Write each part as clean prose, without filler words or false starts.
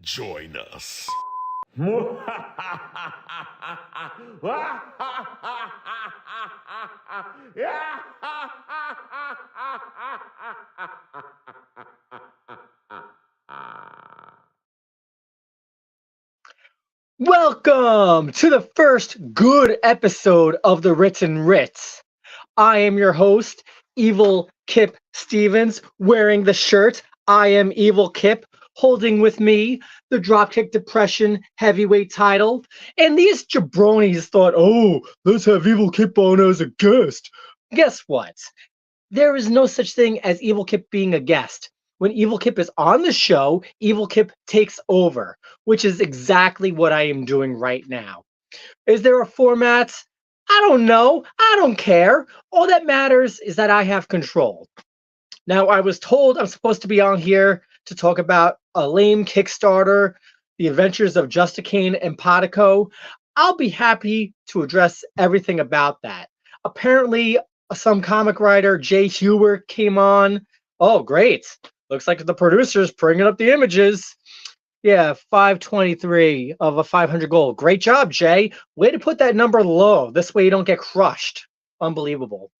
Join us. Welcome to the first good episode of the Ritz and Ritz. I am your host, Evil Kip Stevens, wearing the shirt I am Evil Kip, holding with me the Dropkick Depression heavyweight title. And these jabronis thought, oh, let's have Evil Kip on as a guest. Guess what? There is no such thing as Evil Kip being a guest. When Evil Kip is on the show, Evil Kip takes over, which is exactly what I am doing right now. Is there a format? I don't know. I don't care. All that matters is that I have control. Now, I was told I'm supposed to be on here to talk about a lame Kickstarter, the adventures of Justicane and Potico. I'll be happy to address everything about that. Apparently, some comic writer, Jay Huwer, came on. Oh, great. Looks like the producer's bringing up the images. Yeah, 523 of a 500 goal. Great job, Jay. Way to put that number low. This way you don't get crushed. Unbelievable.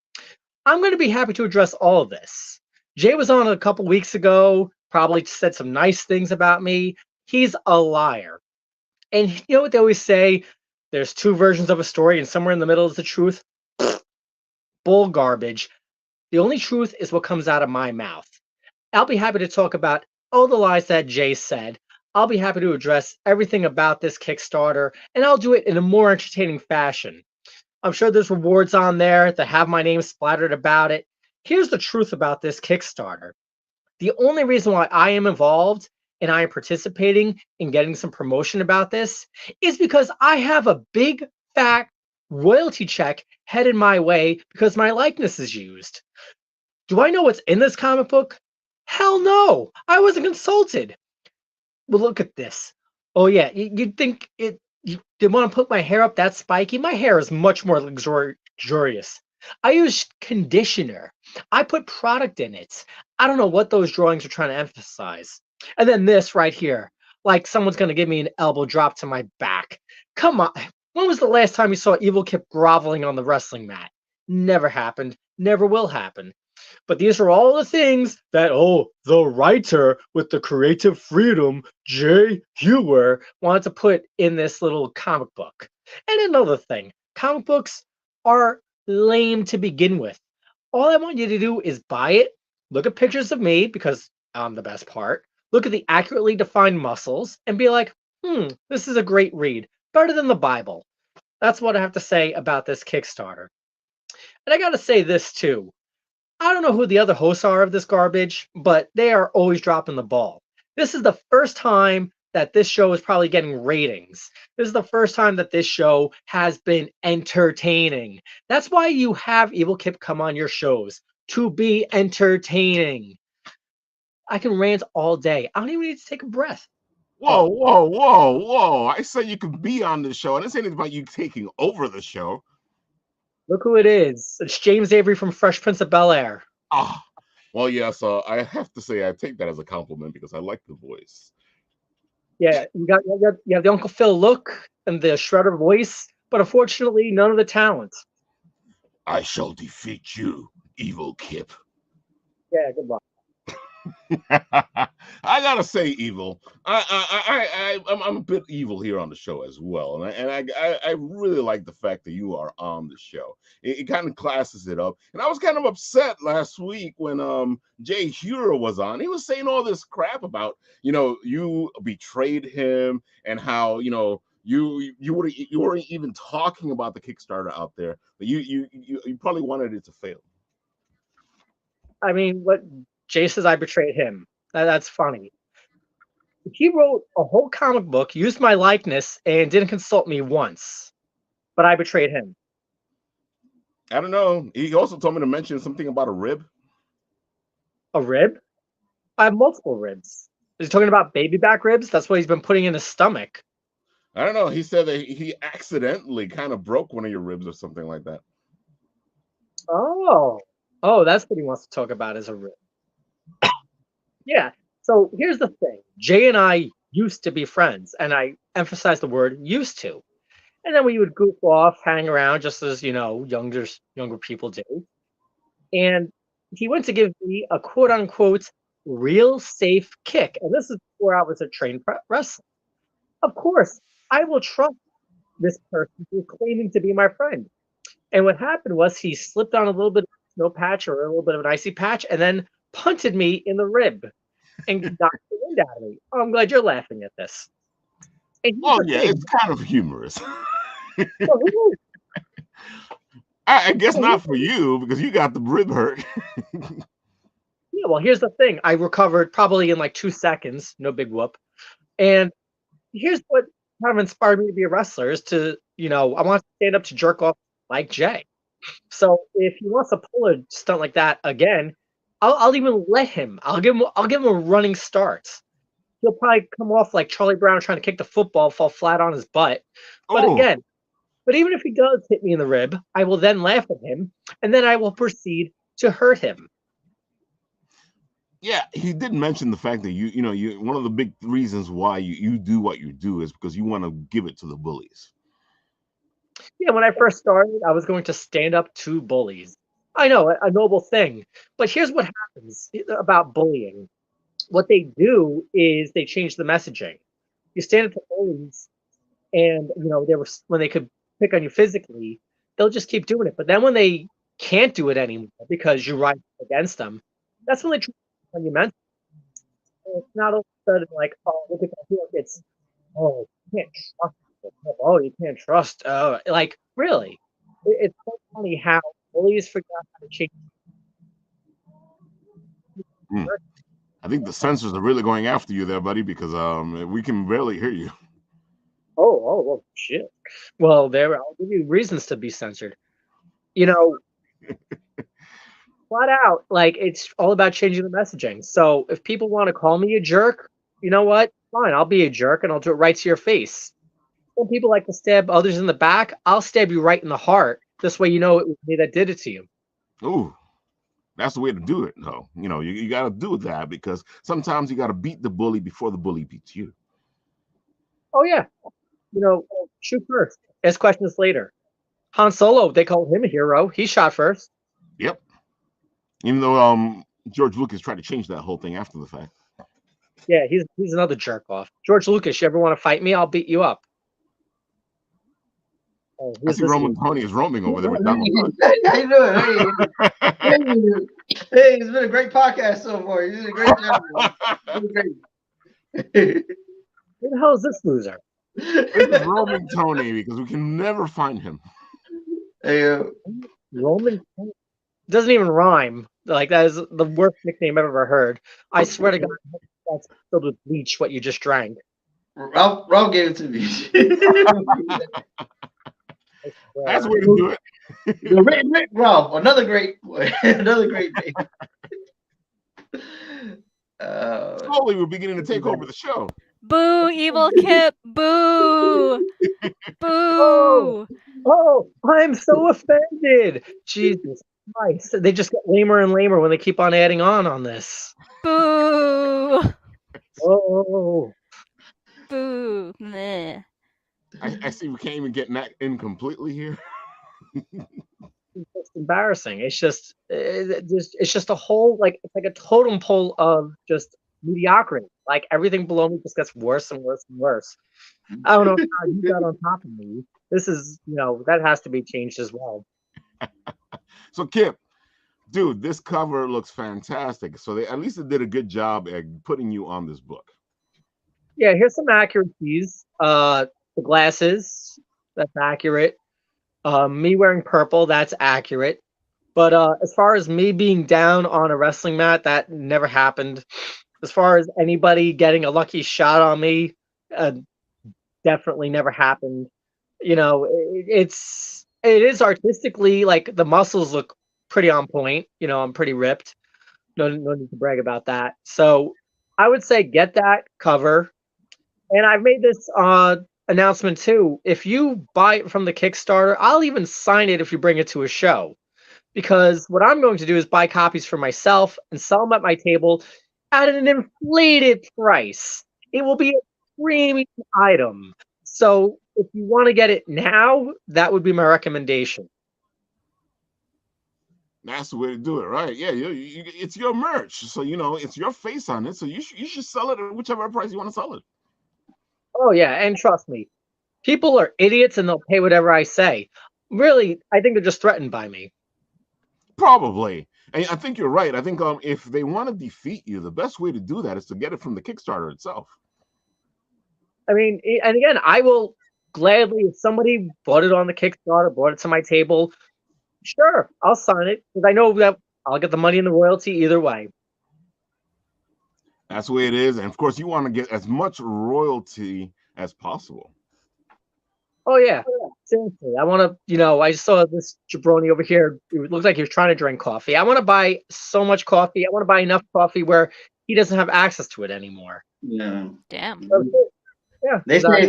I'm going to be happy to address all of this. Jay was on a couple weeks ago, probably said some nice things about me. He's a liar. And you know what they always say? There's two versions of a story, and somewhere in the middle is the truth. Bull garbage. The only truth is what comes out of my mouth. I'll be happy to talk about all the lies that Jay said. I'll be happy to address everything about this Kickstarter, and I'll do it in a more entertaining fashion. I'm sure there's rewards on there that have my name splattered about it. Here's the truth about this Kickstarter. The only reason why I am involved and I am participating in getting some promotion about this is because I have a big, fat royalty check headed my way because my likeness is used. Do I know what's in this comic book? Hell no! I wasn't consulted. Well, look at this. Oh yeah, you'd think you want to put my hair up that spiky? My hair is much more luxurious. I use conditioner. I put product in it. I don't know what those drawings are trying to emphasize. And then this right here, like someone's gonna give me an elbow drop to my back. Come on. When was the last time you saw Evil Kip groveling on the wrestling mat? Never happened. Never will happen. But these are all the things that, the writer with the creative freedom, Jay Huwer, wanted to put in this little comic book. And another thing, comic books are lame to begin with. All I want you to do is buy it, look at pictures of me, because I'm the best part, look at the accurately defined muscles, and be like, this is a great read. Better than the Bible. That's what I have to say about this Kickstarter. And I gotta say this too. I don't know who the other hosts are of this garbage, but they are always dropping the ball. This is the first time that this show is probably getting ratings. This is the first time that this show has been entertaining. That's why you have Evil Kip come on your shows, to be entertaining. I can rant all day. I don't even need to take a breath. Whoa, whoa, whoa, whoa. I said you could be on the show. I didn't say anything about you taking over the show. Look who it is. It's James Avery from Fresh Prince of Bel-Air. Ah, well, yeah, so I have to say I take that as a compliment because I like the voice. Yeah, you have the Uncle Phil look and the Shredder voice, but unfortunately, none of the talent. I shall defeat you, Evil Kip. Yeah, good luck. I gotta say, Evil. I'm a bit evil here on the show as well, and I really like the fact that you are on the show. It kind of classes it up, and I was kind of upset last week when Jay Huwer was on. He was saying all this crap about you betrayed him and how you weren't even talking about the Kickstarter out there, but you probably wanted it to fail. I mean, what Jay says I betrayed him. That's funny. He wrote a whole comic book, used my likeness, and didn't consult me once. But I betrayed him. I don't know. He also told me to mention something about a rib. A rib? I have multiple ribs. Is he talking about baby back ribs? That's what he's been putting in his stomach. I don't know. He said that he accidentally kind of broke one of your ribs or something like that. Oh, that's what he wants to talk about as a rib. Yeah. So here's the thing. Jay and I used to be friends, and I emphasize the word used to. And then we would goof off, hang around, just as younger people do. And he went to give me a quote unquote real safe kick, and this is before I was a trained wrestler. Of course, I will trust this person who's claiming to be my friend. And what happened was he slipped on a little bit of snow patch or a little bit of an icy patch, and then punted me in the rib and knocked the wind out of me. Oh, I'm glad you're laughing at this. And here's Oh the yeah, thing. it's kind of humorous. Well, I guess not for you because you got the rib hurt. yeah, well, here's the thing. I recovered probably in like 2 seconds, no big whoop. And here's what kind of inspired me to be a wrestler is to, I want to stand up to jerk off like Jay. So if he wants to pull a stunt like that again, I'll even let him. I'll give him a running start. He'll probably come off like Charlie Brown trying to kick the football, fall flat on his butt. But Oh again, even if he does hit me in the rib, I will then laugh at him, and then I will proceed to hurt him. yeah, he did mention the fact that you one of the big reasons why you do what you do is because you want to give it to the bullies. Yeah, when I first started, I was going to stand up to bullies. I know, a noble thing. But here's what happens about bullying. What they do is they change the messaging. You stand up to bullies, and they were when they could pick on you physically, they'll just keep doing it. But then when they can't do it anymore because you rise against them, that's when they try on you mentally. It's not all of a sudden like, oh, look at that heel. It's, oh, you can't trust them. Oh, you can't trust. Like really, it's so funny how bullies forgot how to change. Hmm. I think the censors are really going after you there, buddy, because we can barely hear you. Oh, shit. Well, there, I'll give you reasons to be censored. Flat out, like it's all about changing the messaging. So if people want to call me a jerk, you know what? Fine, I'll be a jerk and I'll do it right to your face. When people like to stab others in the back, I'll stab you right in the heart. This way, it was me that did it to you. Ooh, that's the way to do it, though. You got to do that because sometimes you got to beat the bully before the bully beats you. Oh yeah, shoot first. Ask questions later. Han Solo, they called him a hero. He shot first. Yep. Even though George Lucas tried to change that whole thing after the fact. Yeah, he's another jerk off. George Lucas, you ever want to fight me? I'll beat you up. Oh, I see Roman Tony is roaming over there with Donald Trump. How you doing? Hey, it's been a great podcast so far. You did a great job. Who the hell is this loser? This is Roman Tony because we can never find him. Hey, Roman doesn't even rhyme. Like that is the worst nickname I've ever heard. I swear to God, that's filled with bleach. What you just drank. Ralph gave it to me. That's the way to do it. Rick Ralph, another great name. Slowly, we're beginning to take over the show. Boo, evil Kip! Boo! Boo! Oh, I'm so offended. Jesus Christ. They just get lamer and lamer when they keep on adding on this. Boo! Oh. Boo! Meh. I see we can't even get in completely here. It's embarrassing. It's just a whole it's like a totem pole of just mediocrity. Like everything below me just gets worse and worse and worse. I don't know how you got on top of me. This is that has to be changed as well. So Kip, dude, this cover looks fantastic. So they did a good job at putting you on this book. Yeah, here's some accuracies. The glasses, that's accurate. Me wearing purple, that's accurate. But as far as me being down on a wrestling mat, that never happened. As far as anybody getting a lucky shot on me, definitely never happened. It is artistically, like the muscles look pretty on point. I'm pretty ripped. No need to brag about that. So I would say get that cover. And I've made this announcement too. If you buy it from the Kickstarter, I'll even sign it if you bring it to a show. Because what I'm going to do is buy copies for myself and sell them at my table at an inflated price. It will be premium item. So if you want to get it now, that would be my recommendation. That's the way to do it, right? Yeah, it's your merch, so it's your face on it. So you should sell it at whichever price you want to sell it. Oh yeah, and trust me, people are idiots and they'll pay whatever I say. Really, I think they're just threatened by me. Probably, and I think you're right. I think if they want to defeat you, the best way to do that is to get it from the Kickstarter itself. I mean, and again, I will gladly, if somebody bought it on the Kickstarter, brought it to my table, sure, I'll sign it because I know that I'll get the money and the royalty either way. That's the way it is, and of course, you want to get as much royalty as possible. Oh yeah, seriously, I want to. I saw this jabroni over here. It looks like he was trying to drink coffee. I want to buy so much coffee. I want to buy enough coffee where he doesn't have access to it anymore. Yeah. Damn. So, yeah, They say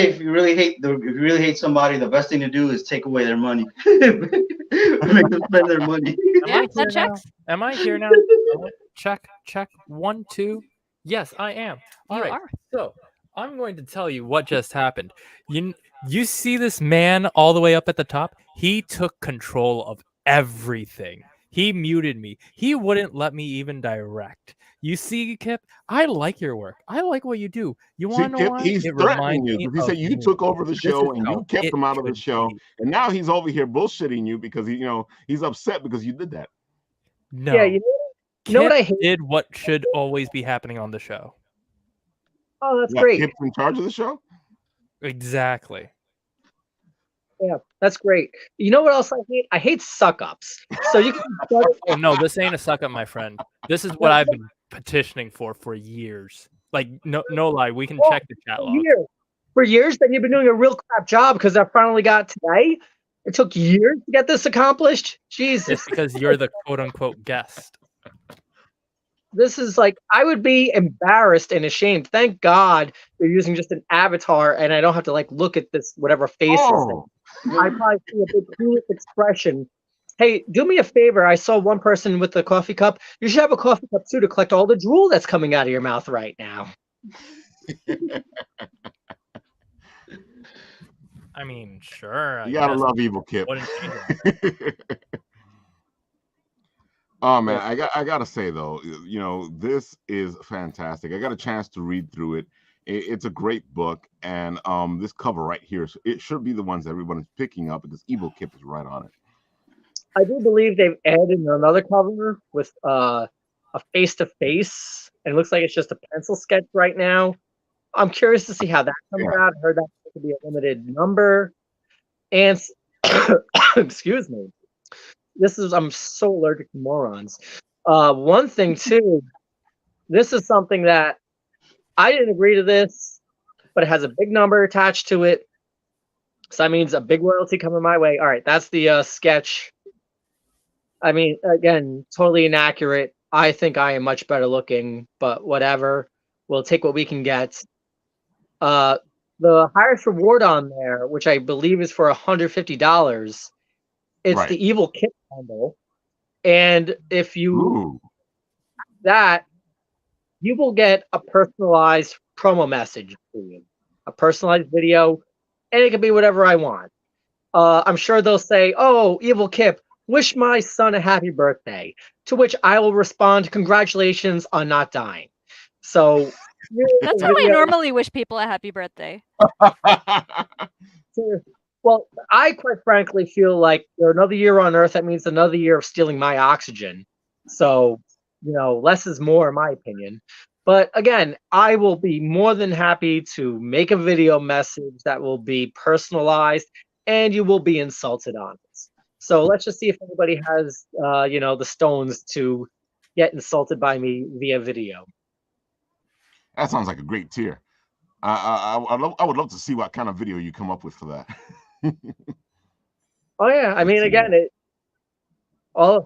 if you really hate somebody, the best thing to do is take away their money. Make them spend their money. Yeah, that checks. Am I here now? Check. 1, 2. Yes, I am. All right. So I'm going to tell you what just happened. You see this man all the way up at the top? He took control of everything. He muted me. He wouldn't let me even direct. You see, Kip, I like your work. I like what you do. You want to know why? He's threatening you because he said you took over the show and you kept him out of the show, and now he's over here bullshitting you because he's upset because you did that. No. Yeah, you know what I hate? Did what should always be happening on the show. Oh, that's great. Kip's in charge of the show? Exactly. Yeah, that's great. You know what else I hate? I hate suck-ups. So you can Oh, no, this ain't a suck-up, my friend. This is what I've been petitioning for years. Like, no lie, we can check the chat log. For years, then you've been doing a real crap job because I finally got today. It took years to get this accomplished. Jesus. It's because you're the quote-unquote guest. This is like, I would be embarrassed and ashamed. Thank God you're using just an avatar and I don't have to look at this, whatever face is. I probably see a big clueless expression. Hey, do me a favor. I saw one person with a coffee cup. You should have a coffee cup too to collect all the drool that's coming out of your mouth right now. I mean, sure. You gotta love Evil Kip. What did she do? Oh man, I gotta say though, this is fantastic. I got a chance to read through it. It's a great book, and this cover right here, it should be the ones that everyone's picking up because Evil Kip is right on it. I do believe they've added another cover with a face-to-face, and it looks like it's just a pencil sketch right now. I'm curious to see how that comes out. I heard that's going to be a limited number, and excuse me. I'm so allergic to morons. One thing too, this is something that I didn't agree to this, but it has a big number attached to it. So that means a big royalty coming my way. All right, that's the sketch. I mean, again, totally inaccurate. I think I am much better looking, but whatever. We'll take what we can get. The highest reward on there, which I believe is for $150, it's the Evil Kip bundle. And if you that, you will get a personalized promo message for you, a personalized video, and it can be whatever I want. I'm sure they'll say, "Oh, Evil Kip, wish my son a happy birthday," to which I will respond, "Congratulations on not dying." So that's how I normally wish people a happy birthday. Well, I quite frankly feel like another year on Earth, that means another year of stealing my oxygen. So, less is more in my opinion. But again, I will be more than happy to make a video message that will be personalized and you will be insulted on it. So let's just see if anybody has, the stones to get insulted by me via video. That sounds like a great tier. I would love to see what kind of video you come up with for that. Oh yeah, I mean, again, I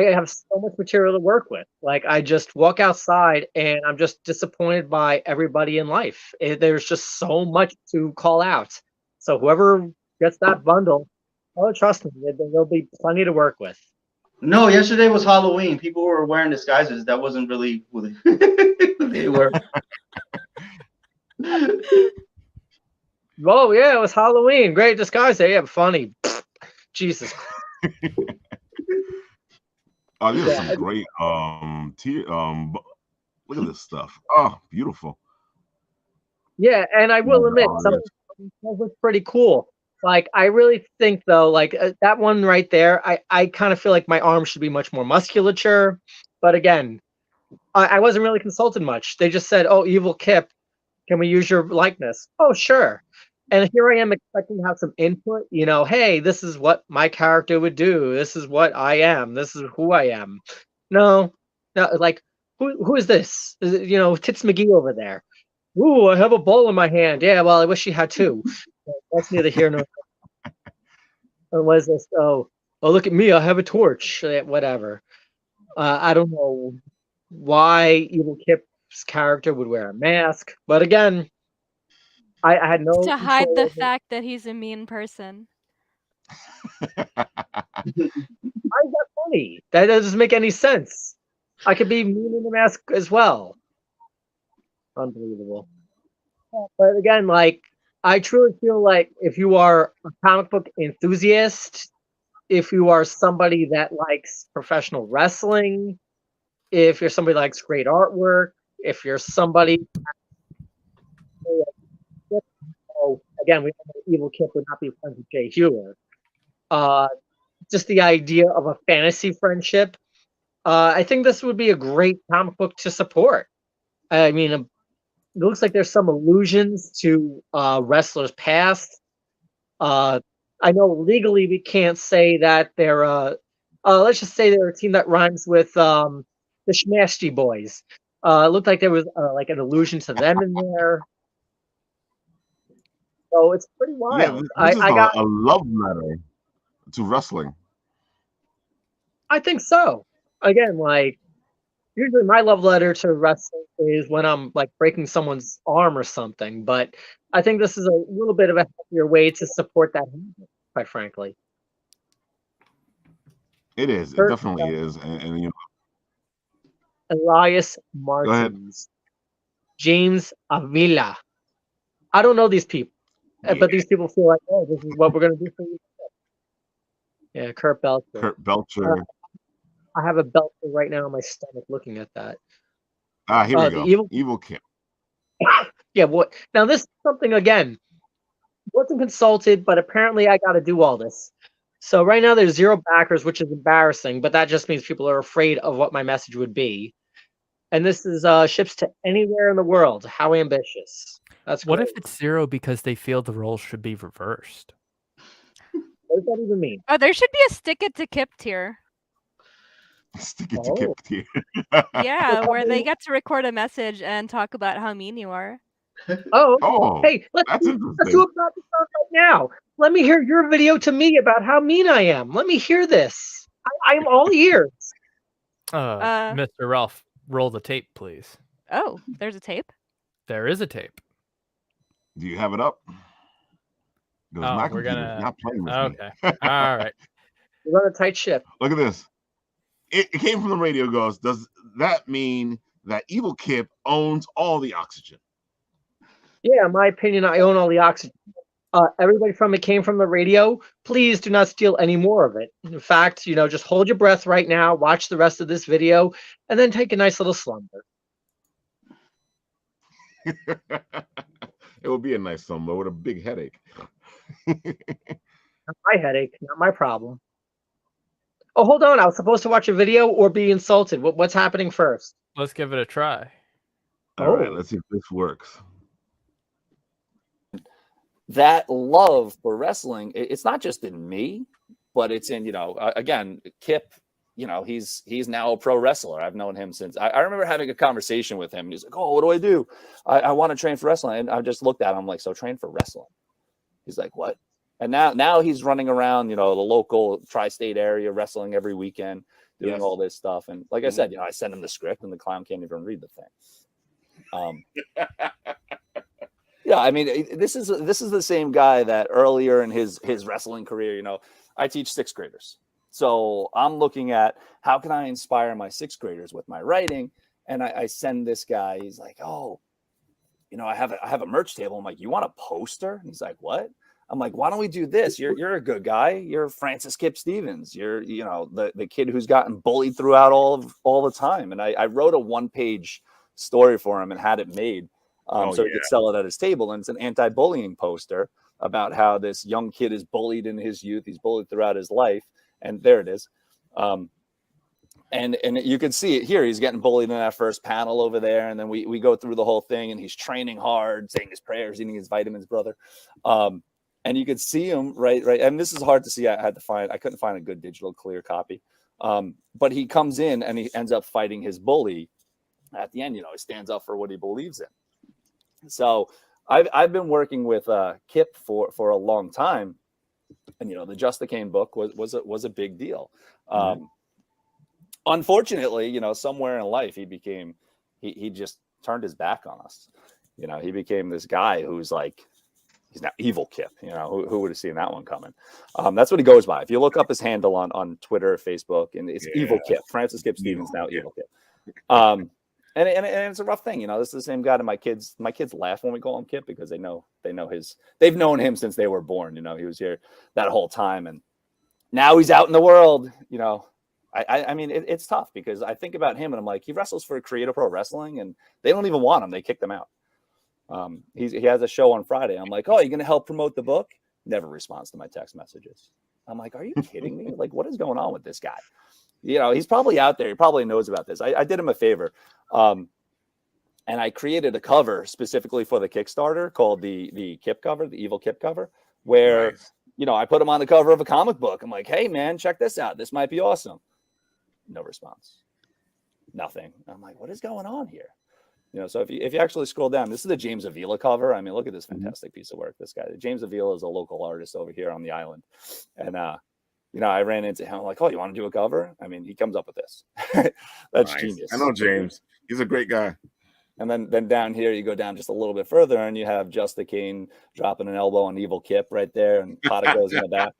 have so much material to work with. Like, I just walk outside and I'm just disappointed by everybody in life. There's just so much to call out. So whoever gets that bundle, trust me, there'll be plenty to work with. No, yesterday was Halloween. People were wearing disguises. That wasn't really who they were. Oh yeah, it was Halloween. Great disguise day. Yeah, funny. Jesus. Oh, these are Yeah, some great look at this stuff. Oh, beautiful. yeah, and I will admit some of them look pretty cool. Like I really think though, like that one right there, I kind of feel like my arm should be much more musculature. But again, I wasn't really consulted much. They just said, "Oh, Evil Kip, can we use your likeness?" Oh, sure. And here I am expecting to have some input. Hey, this is what my character would do. This is what I am. This is who I am. No, no, like who is this? Is it, Tits McGee over there? Ooh, I have a ball in my hand. Yeah, well, I wish you had two. That's neither here nor there. Or was this? Oh, look at me. I have a torch. Whatever. I don't know why Evil Kip's character would wear a mask, but again, I had no To hide control the over it. fact that he's a mean person. Why is that funny? That doesn't make any sense. I could be mean in the mask as well. Unbelievable. But again, like I truly feel like if you are a comic book enthusiast, if you are somebody that likes professional wrestling, if you're somebody that likes great artwork, if you're somebody, again, we know Evil Kip would not be friends with Jay Huwer. Just the idea of a fantasy friendship. I think this would be a great comic book to support. I mean, it looks like there's some allusions to wrestlers past. I know legally we can't say that they're let's just say they're a team that rhymes with the Schmasty Boys. It looked like there was like an allusion to them in there. So it's pretty Yeah, wild. this is I got a love letter to wrestling. I think so. Again, like usually my love letter to wrestling is when I'm like breaking someone's arm or something, but I think this is a little bit of a healthier way to support that habit, quite frankly. It is. It Kurt definitely is. And Elias go ahead. Martins, James Avila. I don't know these people, Yeah, but these people feel like, oh, this is what we're gonna do for you. Yeah, Kurt Belcher. Kurt Belcher. I have a Belcher right now in my stomach looking at that. Here we The go. Evil Kip. Yeah, what? Now this is something again. Wasn't consulted, but apparently I got to do all this. So right now there's 0 backers, which is embarrassing, but that just means people are afraid of what my message would be. And this is ships to anywhere in the world. How ambitious! That's What great. if it's 0 because they feel the roles should be reversed? What does that even mean? Oh, there should be a stick it to Kip tier. Stick it to Kip tier. Yeah, where they get to record a message and talk about how mean you are. Oh, Oh, hey, let's that's do a interesting. podcast right now. Let me hear your video to me about how mean I am. Let me hear this. I'm all ears. Mr. Ralph, roll the tape, please. Oh, there's a tape? There is a tape. Do you have it up? Because my we're computer's gonna. not playing with Okay. me. All right. We're on a tight ship. Look at this. It came from the radio. Goes, does that mean that Evil Kip owns all the oxygen? Yeah, in my opinion, I own all the oxygen. Everybody from it came from the radio. Please do not steal any more of it. In fact, just hold your breath right now, watch the rest of this video, and then take a nice little slumber. It would be a nice summer with a big headache. Not my headache, not my problem. Oh, hold on. I was supposed to watch a video or be insulted. What's happening first? Let's give it a try. All right, let's see if this works. That love for wrestling, it's not just in me, but it's in, again, Kip, he's now a pro wrestler. I've known him since I remember having a conversation with him. And he's like, oh, what do I do? I want to train for wrestling. And I just looked at him, I'm like, so train for wrestling. He's like, what? And now he's running around, the local tri-state area, wrestling every weekend, doing all this stuff. And like I said, I send him the script and the clown can't even read the thing. Yeah, I mean, this is the same guy that earlier in his wrestling career, I teach 6th graders. So I'm looking at how can I inspire my 6th graders with my writing? And I send this guy, he's like, oh, I have a merch table. I'm like, you want a poster? And he's like, what? I'm like, why don't we do this? You're a good guy. You're Francis Kip Stevens. You're, the kid who's gotten bullied throughout all the time. And I wrote a 1-page story for him and had it made so he could sell it at his table. And it's an anti-bullying poster about how this young kid is bullied in his youth. He's bullied throughout his life. And there it is. And you can see it here. He's getting bullied in that first panel over there. And then we go through the whole thing, and he's training hard, saying his prayers, eating his vitamins, brother. And you could see him right. And this is hard to see. I couldn't find a good digital clear copy. But he comes in and he ends up fighting his bully at the end. He stands up for what he believes in. So I've been working with Kip for a long time. And, the Justicane book was a big deal. Unfortunately, somewhere in life, he just turned his back on us. He became this guy who's like, he's now Evil Kip. Who would have seen that one coming? That's what he goes by. If you look up his handle on Twitter or Facebook, and it's Evil Kip. Francis Kip Stevens, now Evil Kip. And it's a rough thing. This is the same guy that my kids laugh when we call him Kip, because they've known him since they were born. He was here that whole time, and now he's out in the world. I mean, it's tough, because I think about him and I'm like, he wrestles for Creative Pro Wrestling and they don't even want him. They kicked him out. He has a show on Friday. I'm like, oh, you're going to help promote the book? Never responds to my text messages. I'm like, are you kidding me? Like, what is going on with this guy? He's probably out there. He probably knows about this. I did him a favor. And I created a cover specifically for the Kickstarter called the Kip cover, the Evil Kip cover, where, Nice. I put him on the cover of a comic book. I'm like, hey, man, check this out. This might be awesome. No response. Nothing. I'm like, what is going on here? So if you actually scroll down, this is the James Avila cover. I mean, look at this fantastic piece of work. This guy, James Avila, is a local artist over here on the island. And, I ran into him. I'm like, oh, you want to do a cover? I mean, he comes up with this. That's Nice. genius. I know James. He's a great guy. And then down here, you go down just a little bit further, and you have Justicane dropping an elbow on Evil Kip right there, and Potico's in the back.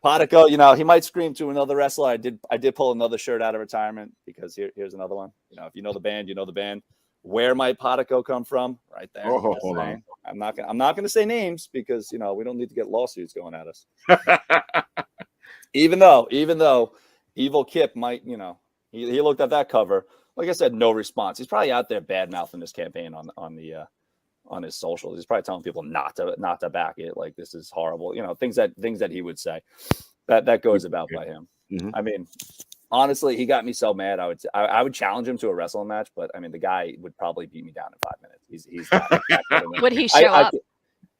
Potico, he might scream to another wrestler. I did pull another shirt out of retirement, because here's another one. If you know the band, you know the band. Where might Potico come from? Right there. Oh, hold on. I'm not gonna say names, because we don't need to get lawsuits going at us. even though Evil Kip might, he looked at that cover. Like I said, no response. He's probably out there bad mouthing this campaign on his socials. He's probably telling people not to back it. Like, this is horrible. Things that he would say. That goes about by him. Mm-hmm. I mean, honestly, he got me so mad. I would challenge him to a wrestling match, but I mean, the guy would probably beat me down in 5 minutes. He's that good. Would he show up?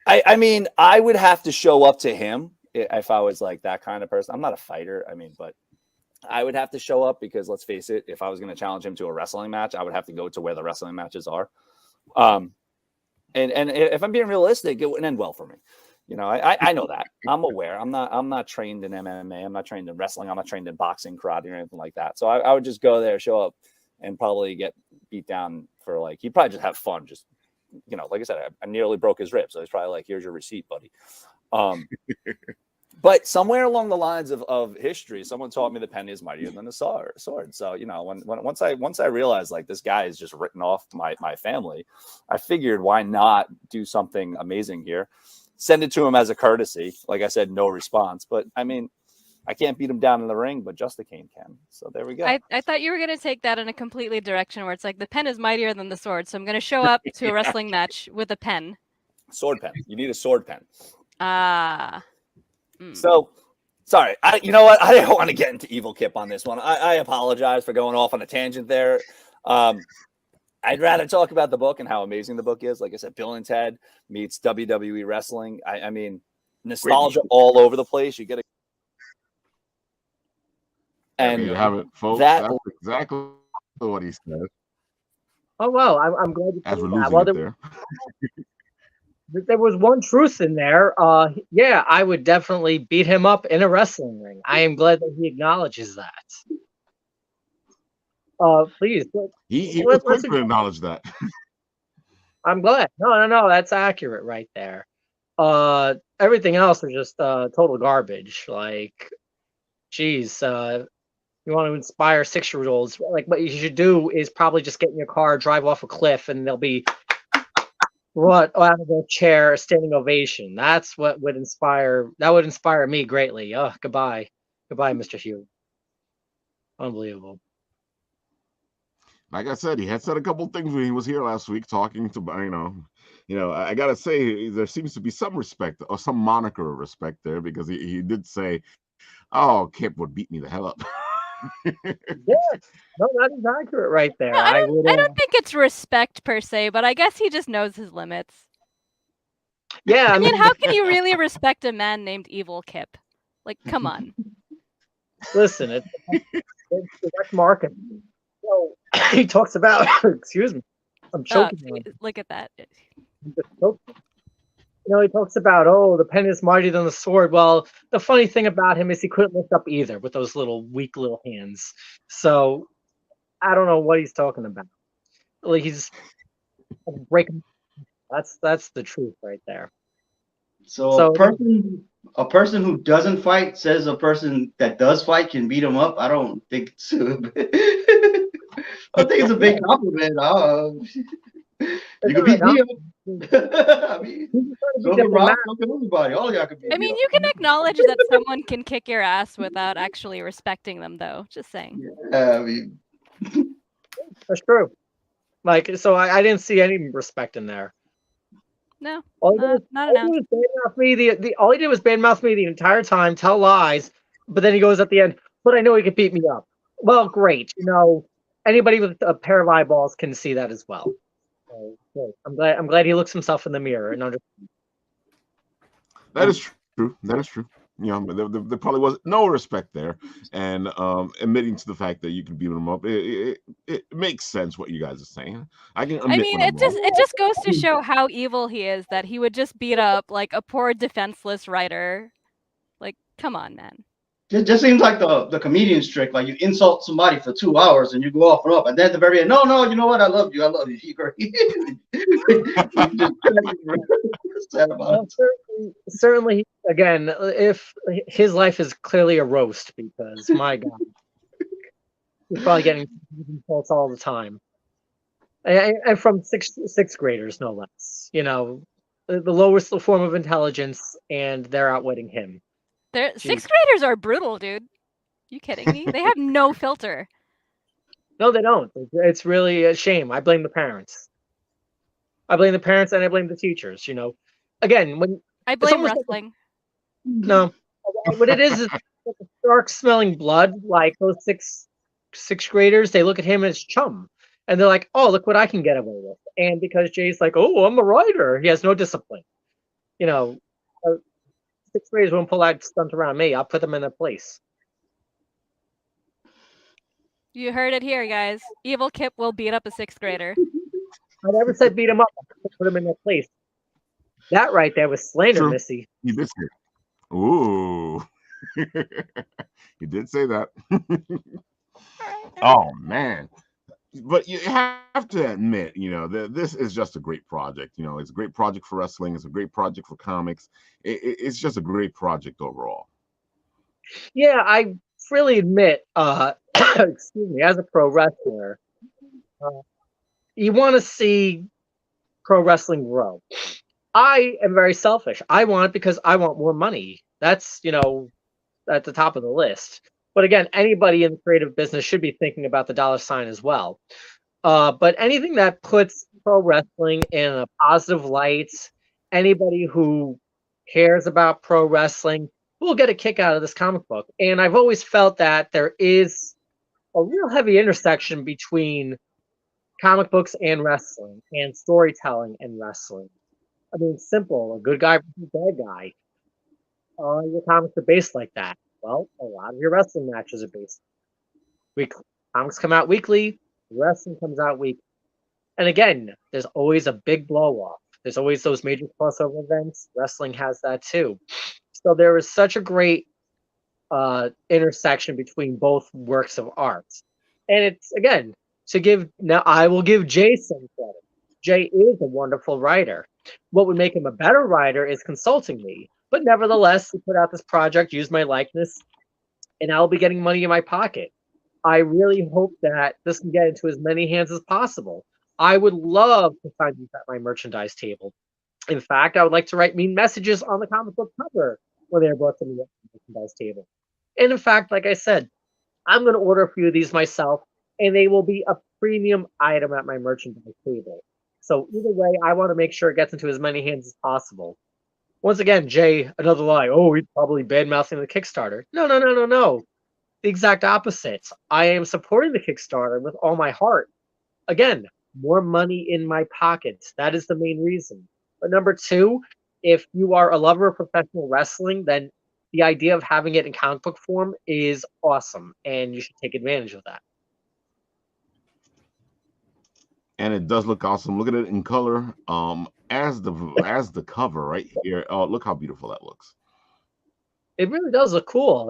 I mean, I would have to show up to him if I was like that kind of person. I'm not a fighter. I mean, but I would have to show up, because let's face it, if I was going to challenge him to a wrestling match, I would have to go to where the wrestling matches are. And if I'm being realistic, it wouldn't end well for me. I know that. I'm aware. I'm not trained in MMA. I'm not trained in wrestling. I'm not trained in boxing, karate, or anything like that. So I would just go there, show up, and probably get beat down for, like, he'd probably just have fun. Just, like I said, I nearly broke his rib. So he's probably like, here's your receipt, buddy. But somewhere along the lines of history, someone taught me the pen is mightier than the sword. So, once I realized, like, this guy is just written off my family, I figured, why not do something amazing here? Send it to him as a courtesy. Like I said, no response. But I mean, I can't beat him down in the ring, but Justicane can. So there we go. I thought you were going to take that in a completely direction where it's like, the pen is mightier than the sword. So I'm going to show up to a wrestling match with a pen. Sword pen. You need a sword pen. So, sorry. You know what? I didn't want to get into Evil Kip on this one. I apologize for going off on a tangent there. I'd rather talk about the book and how amazing the book is. Like I said, Bill and Ted meets WWE wrestling. I mean, nostalgia all over the place. You get a and you have it, folks. That's exactly what he said. Oh well, I'm glad you As we're that. losing Well, it there. there was one truth in there. Yeah, I would definitely beat him up in a wrestling ring. I am glad that he acknowledges that. Please. He was quick to acknowledge that. I'm glad. No, that's accurate right there. Everything else is just total garbage. Like, geez, you want to inspire 6-year-olds? Like, what you should do is probably just get in your car, drive off a cliff, and they'll be What out of their chair, a standing ovation. That's what would inspire. That would inspire me greatly. Oh, goodbye, Mr. Huwer. Unbelievable. Like I said, he had said a couple things when he was here last week, talking to I gotta say there seems to be some respect or some moniker of respect there because he did say, "Oh, Kip would beat me the hell up." Yeah, no, that is accurate right there. No, I would. don't think it's respect per se, but I guess he just knows his limits. Yeah, I mean, how can you really respect a man named Evil Kip? Like, come on. listen, it's direct marketing. So he talks about. Excuse me, I'm choking. Look at that. He talks about, oh, the pen is mightier than the sword. Well, the funny thing about him is he couldn't lift up either with those little weak little hands. So I don't know what he's talking about. Like he's breaking. That's the truth right there. So a person who doesn't fight says a person that does fight can beat him up. I don't think it's I think it's a big compliment. You can beat me up. I mean, so can Rob, so can everybody. All y'all can beat me up. You can acknowledge that someone can kick your ass without actually respecting them, though. Just saying. Yeah, I mean, that's true. Like, so I didn't see any respect in there. No, all not enough. All he did was badmouth me the entire time, tell lies, but then he goes at the end, but I know he could beat me up. Well, great. Anybody with a pair of eyeballs can see that as well. So, I'm glad he looks himself in the mirror and understands. That is true. That is true. There probably was no respect there, and admitting to the fact that you can beat them up, it makes sense what you guys are saying. It just goes to show how evil he is that he would just beat up like a poor defenseless writer. Like, come on, man. It just seems like the comedian's trick. Like you insult somebody for 2 hours and you go off and up, and then at the very end, no, you know what? I love you. You're great. Certainly, again, if his life is clearly a roast, because my God, he's probably getting insults all the time, and from sixth graders, no less. The lowest form of intelligence, and they're outwitting him. Sixth graders are brutal, dude. You kidding me? They have no filter. No, they don't. It's really a shame. I blame the parents. I blame the parents and I blame the teachers. Again, when I blame wrestling. No, what it is dark smelling blood. Like those sixth graders, they look at him as chum, and they're like, "Oh, look what I can get away with." And because Jay's like, "Oh, I'm a writer," he has no discipline. Sixth graders won't pull out stunt around me. I'll put them in their place. You heard it here, guys. Evil Kip will beat up a sixth grader. I never said beat him up. I put him in their place. That right there was slander, True. Missy. You did say it. Ooh. You did say that. Oh, man. But you have to admit, this is just a great project. It's a great project for wrestling. It's a great project for comics. It's just a great project overall. Yeah, I freely admit, excuse me, as a pro wrestler, you want to see pro wrestling grow. I am very selfish. I want it because I want more money. That's, at the top of the list. But again, anybody in the creative business should be thinking about the dollar sign as well. But anything that puts pro wrestling in a positive light, anybody who cares about pro wrestling will get a kick out of this comic book. And I've always felt that there is a real heavy intersection between comic books and wrestling, and storytelling and wrestling. I mean, simple, a good guy versus a bad guy. Your comics are based like that. Well, a lot of your wrestling matches are based. Comics come out weekly, wrestling comes out weekly. And again, there's always a big blow off. There's always those major crossover events. Wrestling has that too. So there is such a great intersection between both works of art. And it's, again, now I will give Jay some credit. Jay is a wonderful writer. What would make him a better writer is consulting me. But nevertheless, he put out this project, used my likeness, and I'll be getting money in my pocket. I really hope that this can get into as many hands as possible. I would love to find these at my merchandise table. In fact, I would like to write mean messages on the comic book cover when they're brought to me at the merchandise table. And in fact, like I said, I'm going to order a few of these myself, and they will be a premium item at my merchandise table. So either way, I want to make sure it gets into as many hands as possible. Once again, Jay, another lie. Oh, he's probably bad-mouthing the Kickstarter. No. The exact opposite. I am supporting the Kickstarter with all my heart. Again, more money in my pockets. That is the main reason. But number two, if you are a lover of professional wrestling, then the idea of having it in comic book form is awesome, and you should take advantage of that. And it does look awesome. Look at it in color. As the cover right here. Oh, look how beautiful that looks. It really does look cool.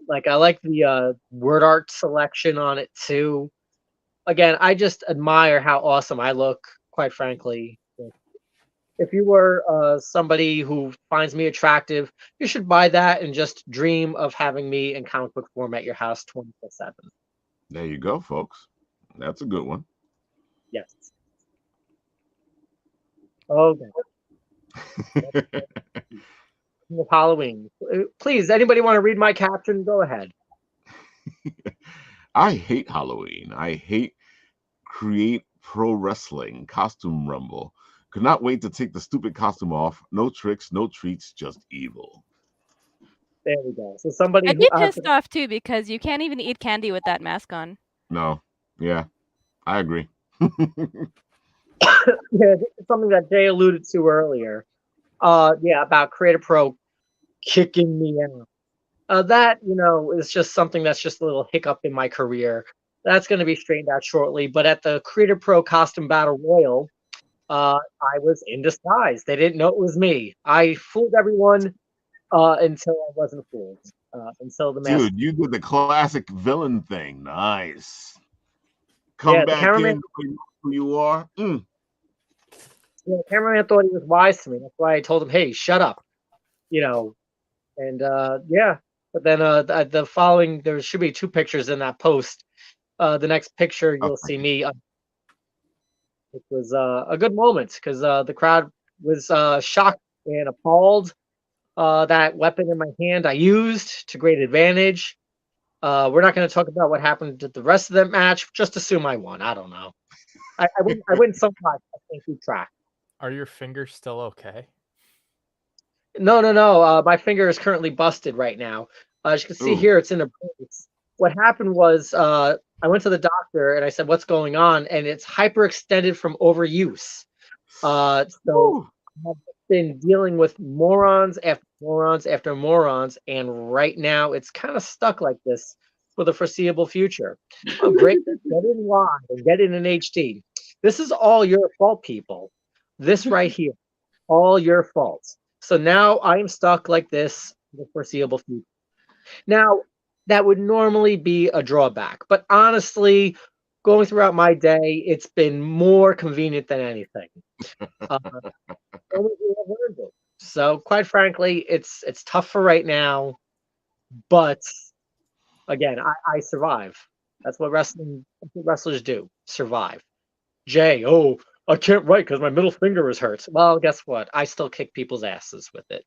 Like I like the word art selection on it too. Again, I just admire how awesome I look, quite frankly. If you were somebody who finds me attractive, you should buy that and just dream of having me in comic book form at your house 24/7. There you go, folks. That's a good one. Yes. Okay. Of Halloween. Please, anybody want to read my caption? Go ahead. I hate Halloween. I hate Create Pro Wrestling Costume Rumble. Could not wait to take the stupid costume off. No tricks, no treats, just evil. There we go. So somebody I'd be pissed off too because you can't even eat candy with that mask on. No. Yeah. I agree. Yeah, it's something that Jay alluded to earlier. Yeah, about Creative Pro kicking me out. That, is just something that's just a little hiccup in my career. That's going to be straightened out shortly. But at the Creative Pro Costume Battle Royal, I was in disguise. They didn't know it was me. I fooled everyone until I wasn't fooled. Until the mask. Dude, you did the classic villain thing. Nice. Come Yeah, back in who you are. Yeah, the cameraman thought he was wise to me. That's why I told him, "Hey, shut up," And yeah, but then the following, there should be 2 pictures in that post. The next picture, you'll see me. It was a good moment because the crowd was shocked and appalled. That weapon in my hand I used to great advantage. We're not going to talk about what happened at the rest of the match. Just assume I won. I don't know. I win sometimes. I can't keep track. Are your fingers still okay? No. My finger is currently busted right now. As you can see here, it's in a brace. What happened was I went to the doctor and I said, "What's going on?" And it's hyperextended from overuse. So I've been dealing with morons after morons after morons, and right now it's kind of stuck like this for the foreseeable future. Break this, get in line, and get in an HD. This is all your fault, people. This right here, all your fault. So now I'm stuck like this for the foreseeable future. Now, that would normally be a drawback, but honestly, going throughout my day, it's been more convenient than anything. So, quite frankly, it's tough for right now, but again, I survive. That's what wrestlers do, survive. Jay, I can't write because my middle finger is hurt. Well, guess what? I still kick people's asses with it.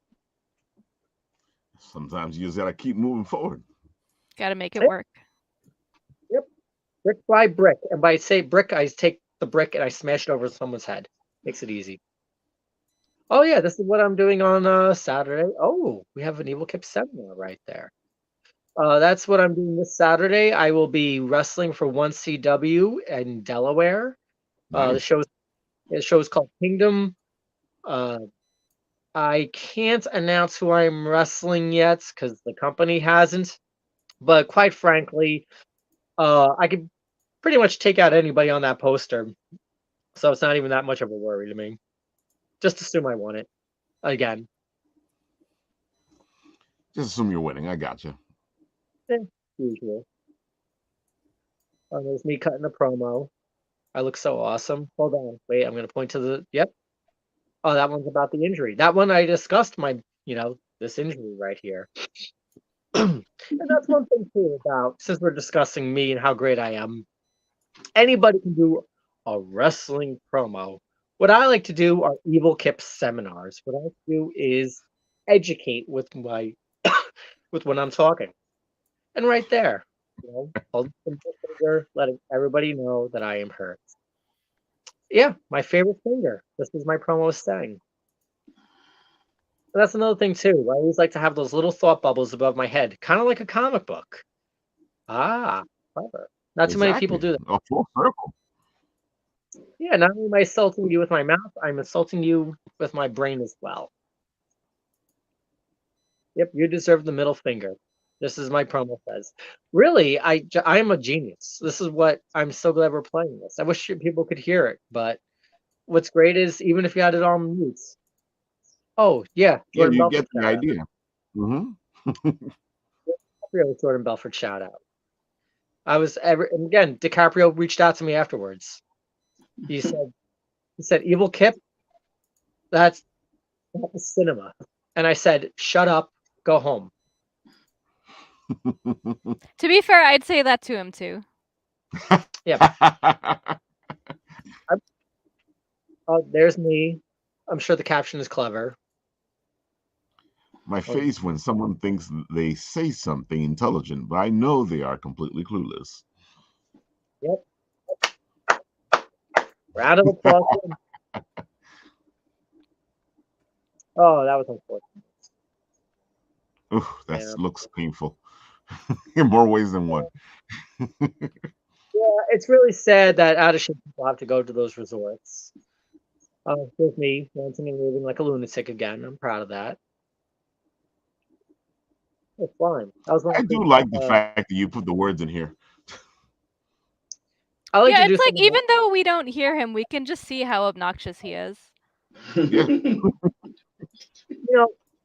Sometimes you just gotta keep moving forward. Gotta make it work. Yep. Brick by brick. And by say brick, I take the brick and I smash it over someone's head. Makes it easy. Oh yeah, this is what I'm doing on Saturday. Oh, we have an Evil Kip seminar right there. That's what I'm doing this Saturday. I will be wrestling for 1CW in Delaware. Nice. The show is called Kingdom. I can't announce who I'm wrestling yet because the company hasn't. But quite frankly, I could pretty much take out anybody on that poster. So it's not even that much of a worry to me. Just assume I won it. Again. Just assume you're winning. I got you. Usual. There's me cutting a promo. I look so awesome. Hold on. Wait, I'm going to point to the... Yep. Oh, that one's about the injury. That one I discussed this injury right here. And that's one thing too about, since we're discussing me and how great I am, anybody can do a wrestling promo. What I like to do are Evil Kip seminars. What I like to do is educate with my with when I'm talking. And right there, holding the finger, letting everybody know that I am hurt. Yeah, my favorite finger. This is my promo saying. And that's another thing too. I always like to have those little thought bubbles above my head, kind of like a comic book. Ah, clever. Not too many people do that. A full circle. Yeah, not only am I insulting you with my mouth, I'm insulting you with my brain as well. Yep, you deserve the middle finger. This is my promo says. Really, I am a genius. This is what I'm so glad we're playing this. I wish people could hear it, but what's great is even if you had it on mute. Oh yeah, Yeah, Jordan you Belfort get the idea. Mm-hmm. Really, Jordan Belfort shout out. And again, DiCaprio reached out to me afterwards. He said, Evil Kip, that's cinema. And I said, shut up, go home. To be fair, I'd say that to him too. Yeah. There's me. I'm sure the caption is clever. My face when someone thinks they say something intelligent, but I know they are completely clueless. Yep. Round of applause. Oh, that was unfortunate. Ooh, that looks painful in more ways than one. Yeah, it's really sad that out of shape people have to go to those resorts. With me, dancing and moving like a lunatic again. I'm proud of that. It's fine. I do like the fact that you put the words in here. I like yeah, to it's like even though we don't hear him, we can just see how obnoxious he is. Yeah.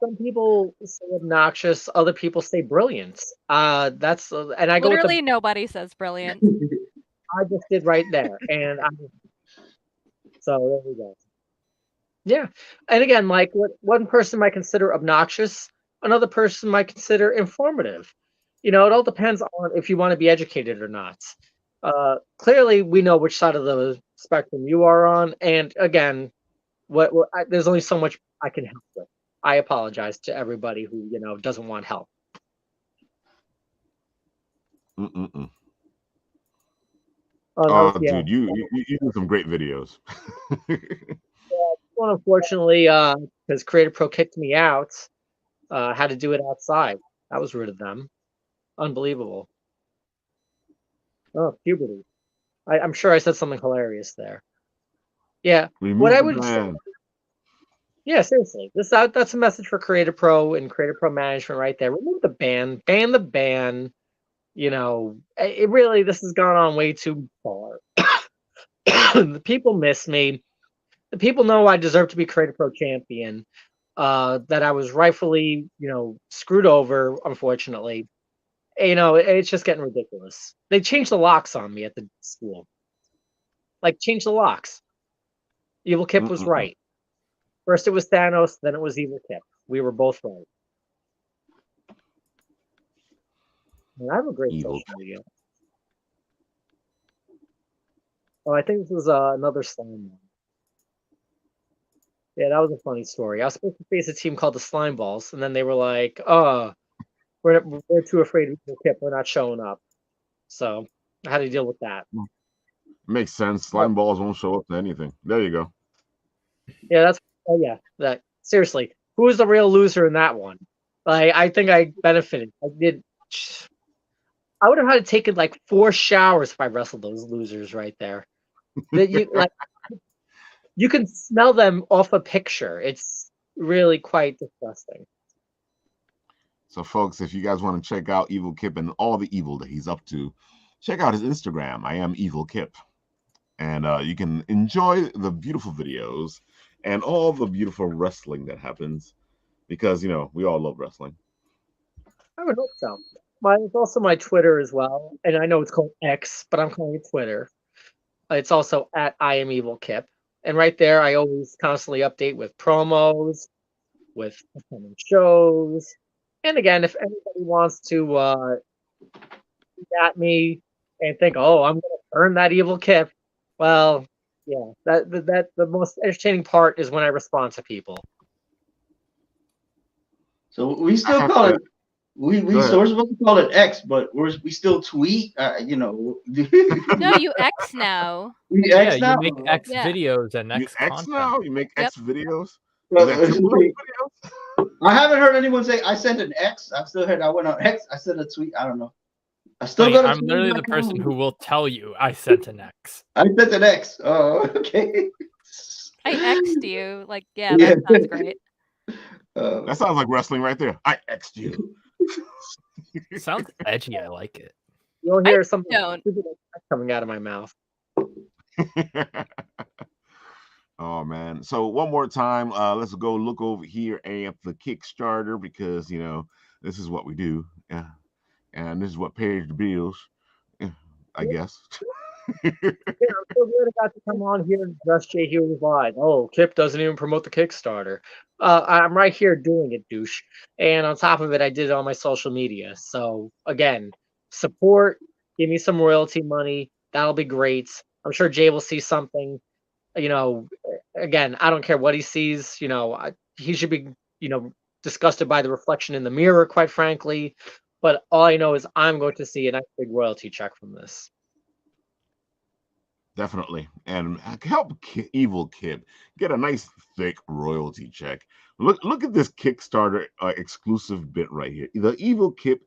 Some people say obnoxious, other people say brilliant. That's and I literally nobody says brilliant. I just did right there, and so there we go. Yeah, and again, like what one person might consider obnoxious, another person might consider informative. It all depends on if you want to be educated or not. Clearly, we know which side of the spectrum you are on, and again, there's only so much I can help with. I apologize to everybody who doesn't want help. Oh, dude, you do some great videos. Well, unfortunately, because Creative Pro kicked me out, had to do it outside. That was rude of them. Unbelievable. Oh, puberty. I'm sure I said something hilarious there. Yeah. What I would say. Yeah, seriously. That's a message for Creative Pro and Creative Pro management right there. Remove the ban. Ban the ban. It really, this has gone on way too far. The people miss me. The people know I deserve to be Creative Pro champion. That I was rightfully, screwed over, unfortunately. It's just getting ridiculous. They changed the locks on me at the school. Like, change the locks. Evil Kip was right. First it was Thanos, then it was Evil Kip. We were both right. And I have a great social media. Oh, I think this was another slime one. Yeah, that was a funny story. I was supposed to face a team called the Slime Balls, and then they were like, "Oh, we're too afraid of Evil Kip. We're not showing up." So I had to deal with that. Makes sense. Slime balls won't show up to anything. There you go. Yeah, that seriously. Who was the real loser in that one? I think I benefited. I would have had to take like 4 showers if I wrestled those losers right there. You can smell them off a picture. It's really quite disgusting. So, folks, if you guys want to check out Evil Kip and all the evil that he's up to, check out his Instagram. I am Evil Kip. And you can enjoy the beautiful videos and all the beautiful wrestling that happens because, we all love wrestling. I would hope so. It's also my Twitter as well. And I know it's called X, but I'm calling it Twitter. It's also at I am Evil Kip. And right there, I always constantly update with promos, with upcoming shows. And again, if anybody wants to at me and think, oh, I'm going to earn that Evil Kip, Well, yeah, that the most entertaining part is when I respond to people. So we still call it. We so we're supposed to call it X, but we still tweet. You know. No, you X now. We X now. You make X videos and You X X content. now? You make X videos? Well, Is that videos? I haven't heard anyone say I sent an X. I've still heard I went on X. I sent a tweet. I don't know. I still got. I'm literally the person who will tell you I sent an X. I sent an X. Oh, okay. I X'd you. Like, yeah, that sounds great. That sounds like wrestling right there. I X'd you. Sounds edgy. I like it. You'll hear something coming out of my mouth. Oh man! So one more time, let's go look over here at the Kickstarter because you know this is what we do, yeah, and this is what pays the bills, yeah, I guess. Yeah, I'm so good about to come on here and address Jay Huwer's line. Oh, Kip doesn't even promote the Kickstarter. I'm right here doing it, douche. And on top of it, I did it on my social media. So again, support, give me some royalty money. That'll be great. I'm sure Jay will see something. You know, again, I don't care what he sees. You know, he should be, you know, disgusted by the reflection in the mirror, quite frankly. But all I know is I'm going to see a nice big royalty check from this. Definitely, and help Evil Kip get a nice thick royalty check. Look at this Kickstarter exclusive bit right here. The Evil Kip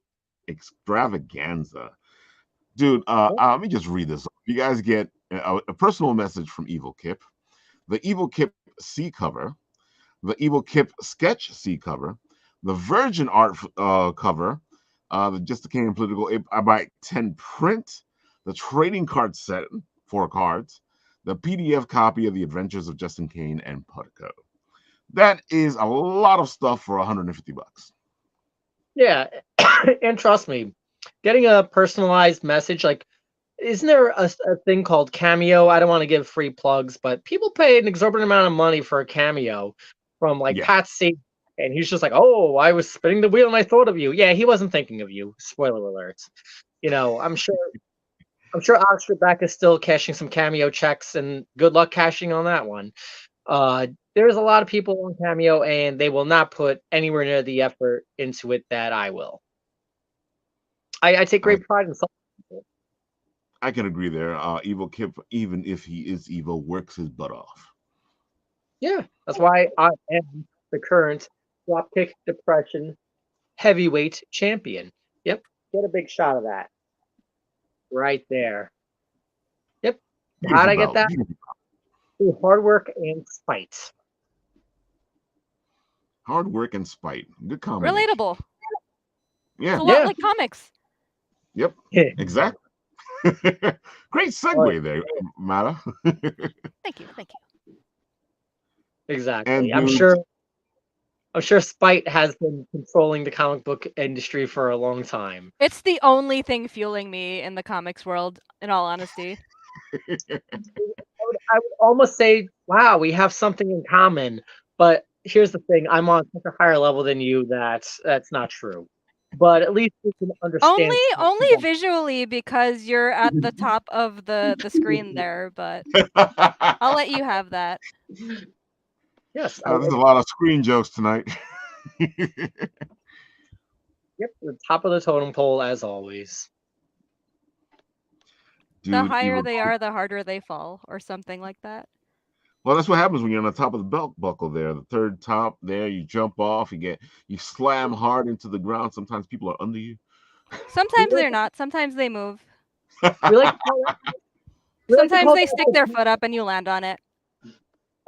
extravaganza, dude. Let me just read this. You guys get a personal message from Evil Kip, the Evil Kip C cover, the Evil Kip sketch C cover, the Virgin art cover, the Justicane Potico by 10 print, the trading card set. 4 cards, the PDF copy of the Adventures of Justicane and Potico. That is a lot of stuff for $150. Yeah, and trust me, getting a personalized message, like, isn't there a thing called Cameo? I don't want to give free plugs, but people pay an exorbitant amount of money for a cameo from like Pat C. And he's just like, oh, I was spinning the wheel and I thought of you. Yeah, he wasn't thinking of you. Spoiler alert. You know, I'm sure Oxford Back is still cashing some cameo checks, and good luck cashing on that one. There's a lot of people on Cameo, and they will not put anywhere near the effort into it that I will. I take great pride in something. I can agree there. Evil Kip, even if he is evil, works his butt off. Yeah, that's why I am the current Dropkick Depression heavyweight champion. Yep, get a big shot of that. Right there. Yep. How'd I get that? Through hard work and spite. Hard work and spite. Good combination. Relatable. Yeah. It's a lot like comics. Yep. Exactly. Great segue there, Matta. Thank you. Exactly. And I'm sure spite has been controlling the comic book industry for a long time. It's the only thing fueling me in the comics world, in all honesty. I would almost say, wow, we have something in common. But here's the thing. I'm on such a higher level than you that's not true. But at least we can understand. Only visually, because you're at the top of the screen there, but I'll let you have that. Yes. There's a lot of screen jokes tonight. Yep, the top of the totem pole as always. Dude, the higher they are, the harder they fall, or something like that. Well, that's what happens when you're on the top of the belt buckle there. The third top there, you jump off, you slam hard into the ground. Sometimes people are under you. Sometimes they're not. Sometimes they move. Sometimes they stick their foot up and you land on it.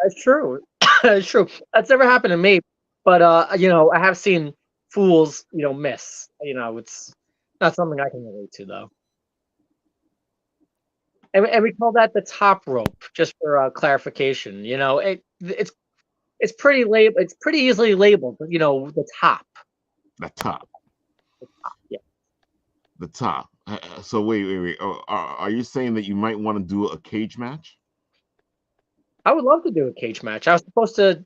That's true. That's true. That's never happened to me. But you know, I have seen fools, you know, miss. You know, it's not something I can relate to though. And we call that the top rope, just for clarification. You know, it's pretty it's pretty easily labeled. You know, the top. The top. Yeah. The top. So wait. Are you saying that you might want to do a cage match? I would love to do a cage match. I was supposed to.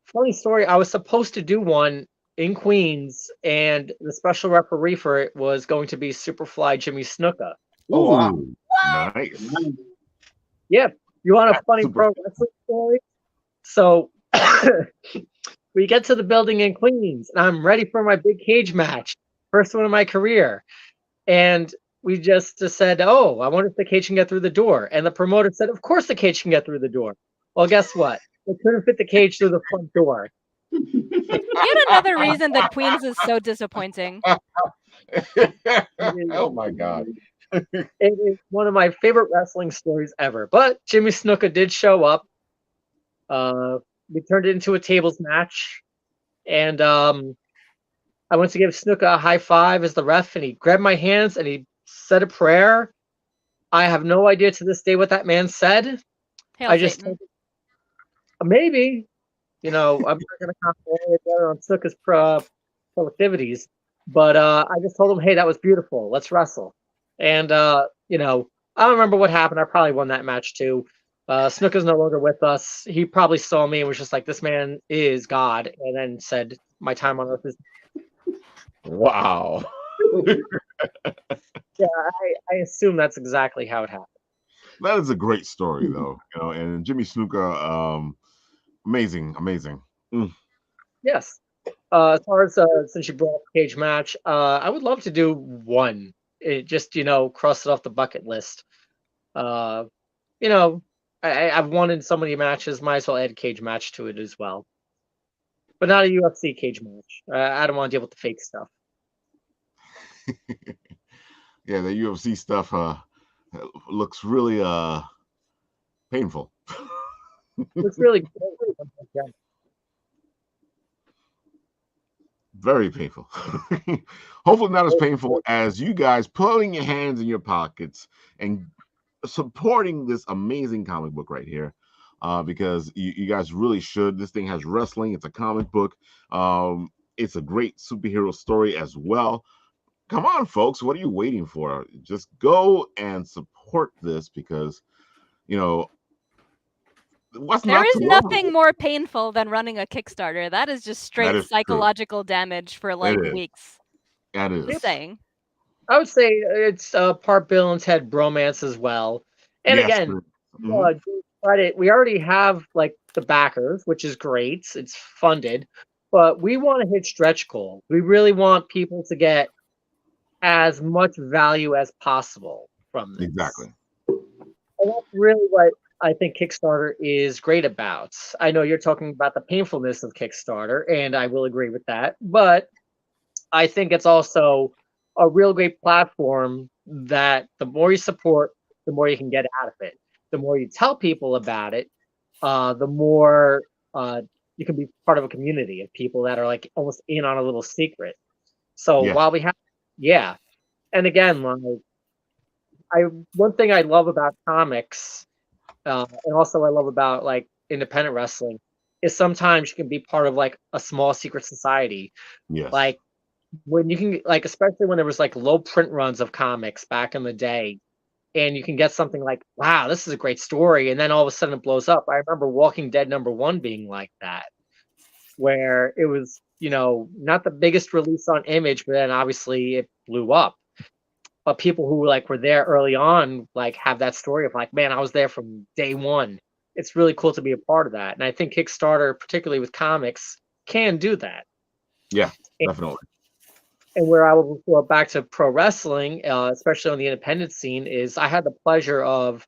Funny story. I was supposed to do one in Queens, and the special referee for it was going to be Superfly Jimmy Snuka. Oh, wow. Nice. Yeah. You want a That's funny super- pro wrestling story? So we get to the building in Queens, and I'm ready for my big cage match, first one of my career. And we just said, "Oh, I wonder if the cage can get through the door." And the promoter said, "Of course the cage can get through the door." Well, guess what? They couldn't fit the cage through the front door. Yet another reason that Queens is so disappointing. Oh my God. It is one of my favorite wrestling stories ever. But Jimmy Snuka did show up. We turned it into a tables match, and I went to give Snuka a high five as the ref, and he grabbed my hands and he said a prayer. I have no idea to this day what that man said. Hail I just Satan. maybe, I'm not going to comment on Snuka's productivities, but I just told him, hey, that was beautiful. Let's wrestle. And I don't remember what happened. I probably won that match too. Snuka's no longer with us. He probably saw me and was just like, this man is God, and then said, my time on earth is. Wow. Yeah, I assume that's exactly how it happened. That is a great story, though. And Jimmy Snuka, amazing. Mm. Yes. As far as since you brought up cage match, I would love to do one. Just cross it off the bucket list. I've won in so many matches. Might as well add a cage match to it as well. But not a UFC cage match. I don't want to deal with the fake stuff. Yeah, the UFC stuff looks really painful. Looks really good. Very painful. Hopefully not as painful as you guys putting your hands in your pockets and supporting this amazing comic book right here. Because you guys really should. This thing has wrestling. It's a comic book. It's a great superhero story as well. Come on, folks. What are you waiting for? Just go and support this because, there is nothing more painful than running a Kickstarter. That is just straight psychological damage for weeks. That is. Just saying. I would say it's part Bill and Ted bromance as well. And again, credit. We already have the backers, which is great. It's funded, but we want to hit stretch goals. We really want people to get as much value as possible from this. Exactly. And that's really what I think Kickstarter is great about. I know you're talking about the painfulness of Kickstarter, and I will agree with that. But I think it's also a real great platform that the more you support, the more you can get out of it. The more you tell people about it, the more you can be part of a community of people that are almost in on a little secret. So while we have, and again, one thing I love about comics, and also I love about independent wrestling, is sometimes you can be part of a small secret society. Yes. When you can especially when there was low print runs of comics back in the day, and you can get something wow, this is a great story, and then all of a sudden it blows up. I remember Walking Dead #1 being like that, where it was not the biggest release on Image, but then obviously it blew up. But people who were there early on have that story of man, I was there from day one. It's really cool to be a part of that, and I think Kickstarter, particularly with comics, can do that. Yeah, definitely. And where I will go back to pro wrestling, especially on the independent scene, is I had the pleasure of,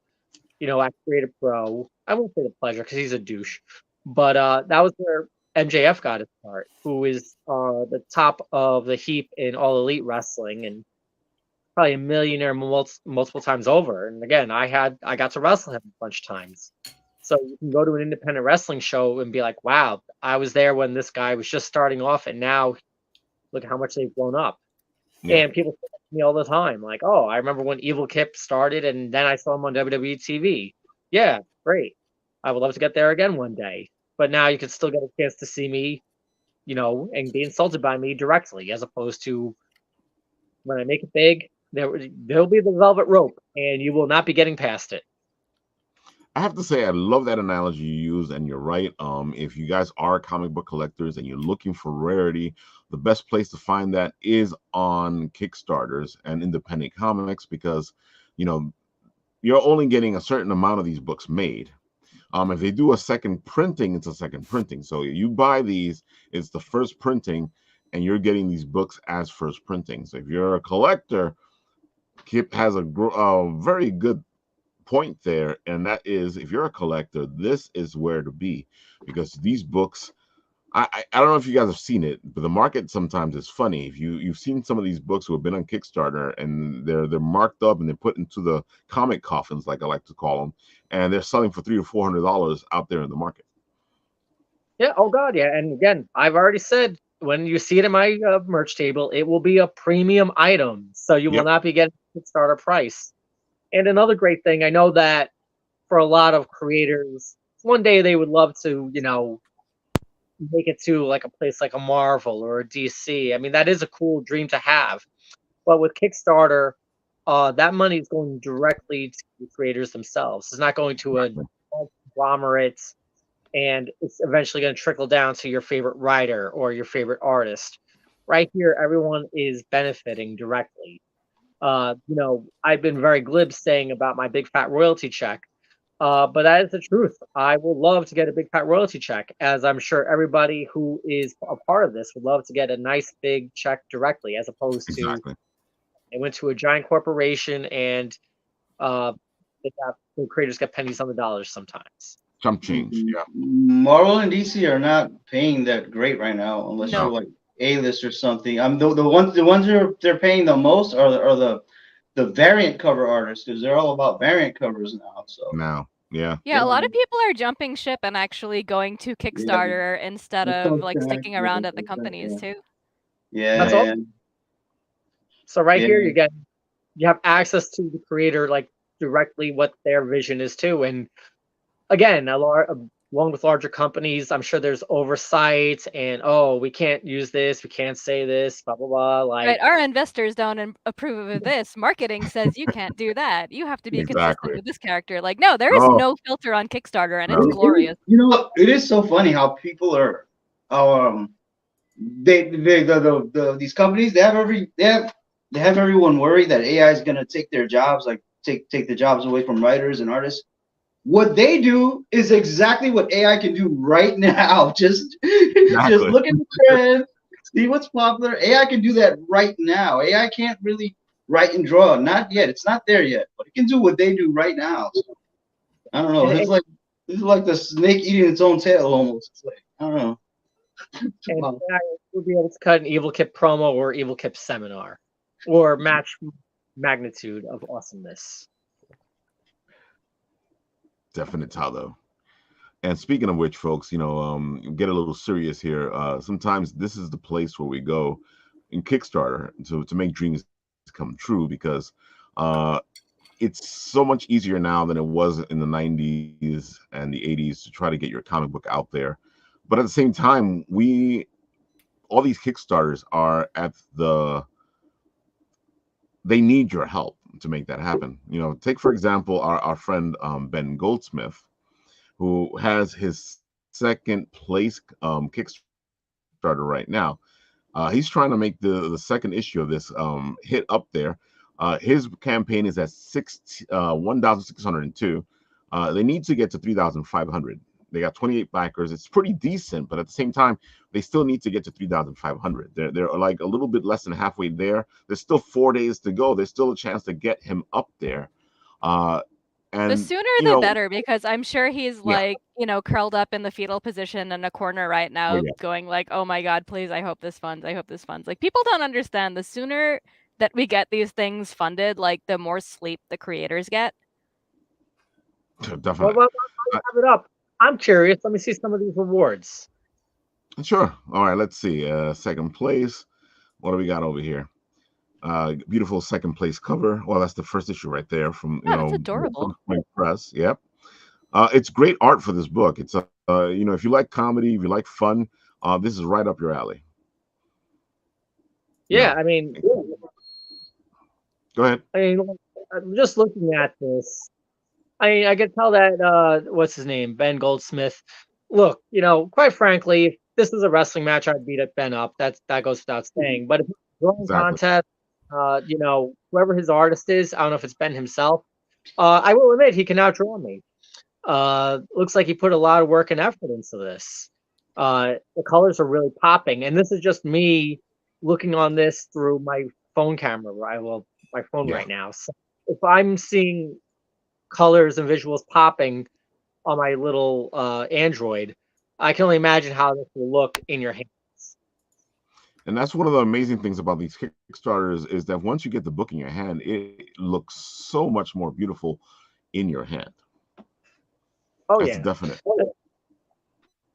at Creative Pro. I won't say the pleasure because he's a douche, but that was where MJF got his start, who is the top of the heap in All Elite Wrestling and probably a millionaire multiple times over. And again, I got to wrestle him a bunch of times. So you can go to an independent wrestling show and be like, wow, I was there when this guy was just starting off, and now look at how much they've blown up. Yeah. And people say that to me all the time, oh, I remember when Evil Kip started, and then I saw him on WWE TV. Yeah, great. I would love to get there again one day. But now you can still get a chance to see me, and be insulted by me directly, as opposed to when I make it big, there'll be the velvet rope, and you will not be getting past it. I have to say, I love that analogy you use, and you're right. If you guys are comic book collectors and you're looking for rarity, the best place to find that is on Kickstarters and independent comics, because you're only getting a certain amount of these books made. If they do a second printing, it's a second printing. So you buy these, it's the first printing, and you're getting these books as first printing. So if you're a collector, Kip has a very good point there, and that is, if you're a collector, this is where to be, because these books, I don't know if you guys have seen it, but the market sometimes is funny. If you've seen some of these books who have been on Kickstarter, and they're marked up and they're put into the comic coffins, like I like to call them, and they're selling for $300 or $400 out there in the market. Yeah. Oh God. Yeah. And again, I've already said, when you see it in my merch table, it will be a premium item, so you will not be getting Kickstarter price. And another great thing, I know that for a lot of creators, one day they would love to, make it to like a place like a Marvel or a DC. I mean, that is a cool dream to have. But with Kickstarter, that money is going directly to the creators themselves. It's not going to a conglomerate, and it's eventually going to trickle down to your favorite writer or your favorite artist. Right here, everyone is benefiting directly. I've been very glib saying about my big fat royalty check, but that is the truth. I would love to get a big fat royalty check, as I'm sure everybody who is a part of this would love to get a nice big check directly, as opposed to they went to a giant corporation and the creators get pennies on the dollars sometimes. Some change, yeah. Marvel and DC are not paying that great right now, unless you're like A-list or something. The ones they're paying the most are the variant cover artists, because they're all about variant covers now. So yeah, a lot of people are jumping ship and actually going to Kickstarter instead of like sticking around at the companies too. That's all. So here you have access to the creator, like directly what their vision is too. And again, along with larger companies, I'm sure there's oversight and, we can't use this, we can't say this, blah blah blah. Like, our investors don't approve of this. Marketing says you can't do that. You have to be consistent with this character. Like, no, there is no filter on Kickstarter, and it's glorious. It is so funny how people are, these companies, they have everyone worried that AI is gonna take their jobs, like take the jobs away from writers and artists. What they do is exactly what AI can do right now. Just look at the trend, see what's popular. AI can do that right now. AI can't really write and draw, not yet. It's not there yet, but it can do what they do right now. So, I don't know. It's like the snake eating its own tail almost. It's like, I don't know. And we'll be able to cut an Evil Kip promo or Evil Kip seminar, or match magnitude of awesomeness. Definite though. And speaking of which, folks, get a little serious here. Sometimes this is the place where we go in Kickstarter to make dreams come true, because it's so much easier now than it was in the 90s and the 80s to try to get your comic book out there. But at the same time, all these Kickstarters are they need your help to make that happen. Take for example our friend Ben Goldsmith, who has his second place Kickstarter right now. He's trying to make the second issue of this hit up there. His campaign is at 1,602. They need to get to 3,500. They got 28 backers. It's pretty decent, but at the same time, they still need to get to 3,500. They're like a little bit less than halfway there. There's still 4 days to go. There's still a chance to get him up there. And the sooner the better, because I'm sure he's curled up in the fetal position in a corner right now, going like, "Oh my God, please! I hope this funds. I hope this funds." Like, people don't understand. The sooner that we get these things funded, like, the more sleep the creators get. Definitely. Well, have it up. I'm curious. Let me see some of these rewards. Sure. All right. Let's see. Second place. What do we got over here? Beautiful second place cover. Well, that's the first issue right there from that's adorable. Press. Yep. It's great art for this book. It's if you like comedy, if you like fun, this is right up your alley. Yeah, I mean, go ahead. I mean, I'm just looking at this. I can tell that what's his name, Ben Goldsmith. Look, quite frankly, if this is a wrestling match, I'd beat Ben up. That goes without saying. But if it's a drawing contest, whoever his artist is, I don't know if it's Ben himself, I will admit he can outdraw me. Looks like he put a lot of work and effort into this. The colors are really popping, and this is just me looking on this through my phone camera. My phone right now. So if I'm seeing colors and visuals popping on my little Android, I can only imagine how this will look in your hands. And that's one of the amazing things about these Kickstarters is that once you get the book in your hand, it looks so much more beautiful in your hand. Oh, that's definite.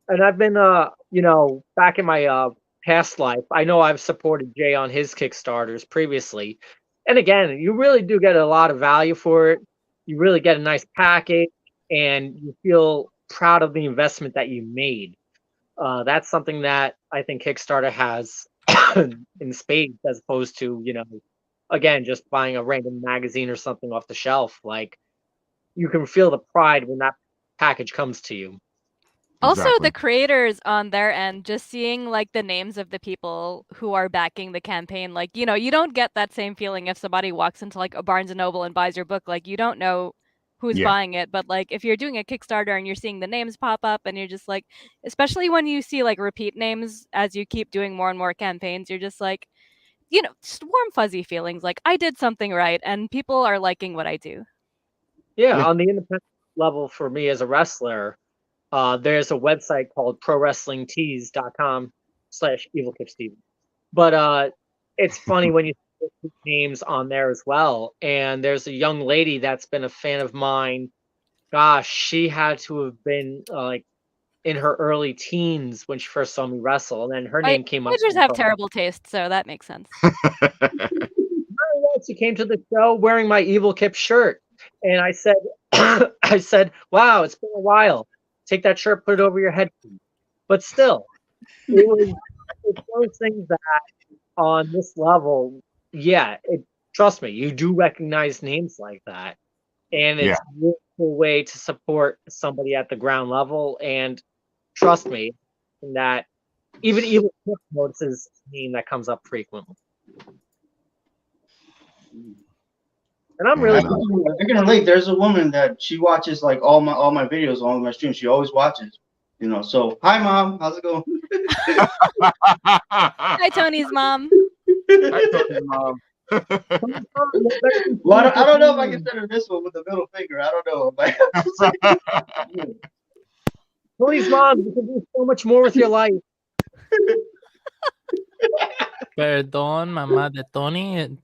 And I've been, back in my past life, I know I've supported Jay on his Kickstarters previously. And again, you really do get a lot of value for it. You really get a nice package, and you feel proud of the investment that you made. That's something that I think Kickstarter has in spades, as opposed to, again, just buying a random magazine or something off the shelf. Like, you can feel the pride when that package comes to you. Also, the creators on their end, just seeing like the names of the people who are backing the campaign, like, you don't get that same feeling if somebody walks into like a Barnes and Noble and buys your book. Like, you don't know who's buying it, but like if you're doing a Kickstarter and you're seeing the names pop up and you're just like, especially when you see like repeat names as you keep doing more and more campaigns, you're just like, just warm fuzzy feelings like I did something right and people are liking what I do. Yeah, on the independent level for me as a wrestler, there's a website called prowrestlingtees.com/evilkipstevens. But it's funny when you see names on there as well. And there's a young lady that's been a fan of mine. Gosh, she had to have been like in her early teens when she first saw me wrestle, and then her name came up. Teenagers have terrible taste, so that makes sense. She came to the show wearing my Evil Kip shirt, and I said, "Wow, it's been a while. Take that shirt, put it over your head." But still, it's those things that on this level, trust me, you do recognize names like that. And it's a really cool way to support somebody at the ground level. And trust me, that even Evil Kip notices a name that comes up frequently. And I'm really I can relate. There's a woman that she watches like all my videos, all my streams. She always watches, So hi, Mom, how's it going? Hi, Tony's mom. Hi, Tony's mom. Well, I don't know if I can send her this one with the middle finger. I don't know. Tony's mom, you can do so much more with your life. Perdón, mamá de Tony,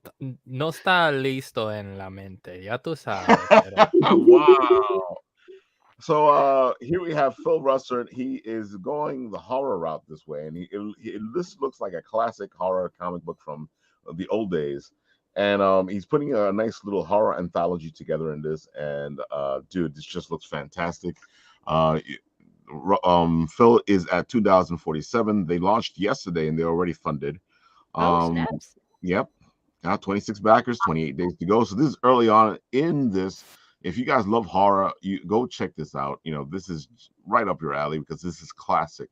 no está listo en la mente, ya tú sabes. Wow. So here we have Phil Russert. He is going the horror route this way, and this looks like a classic horror comic book from the old days. And he's putting a nice little horror anthology together in this. And dude, this just looks fantastic. Phil is at 2047. They launched yesterday, and they're already funded. Snaps. Yep. Now 26 backers, 28 days to go. So this is early on in this. If you guys love horror, you go check this out. This is right up your alley because this is classic.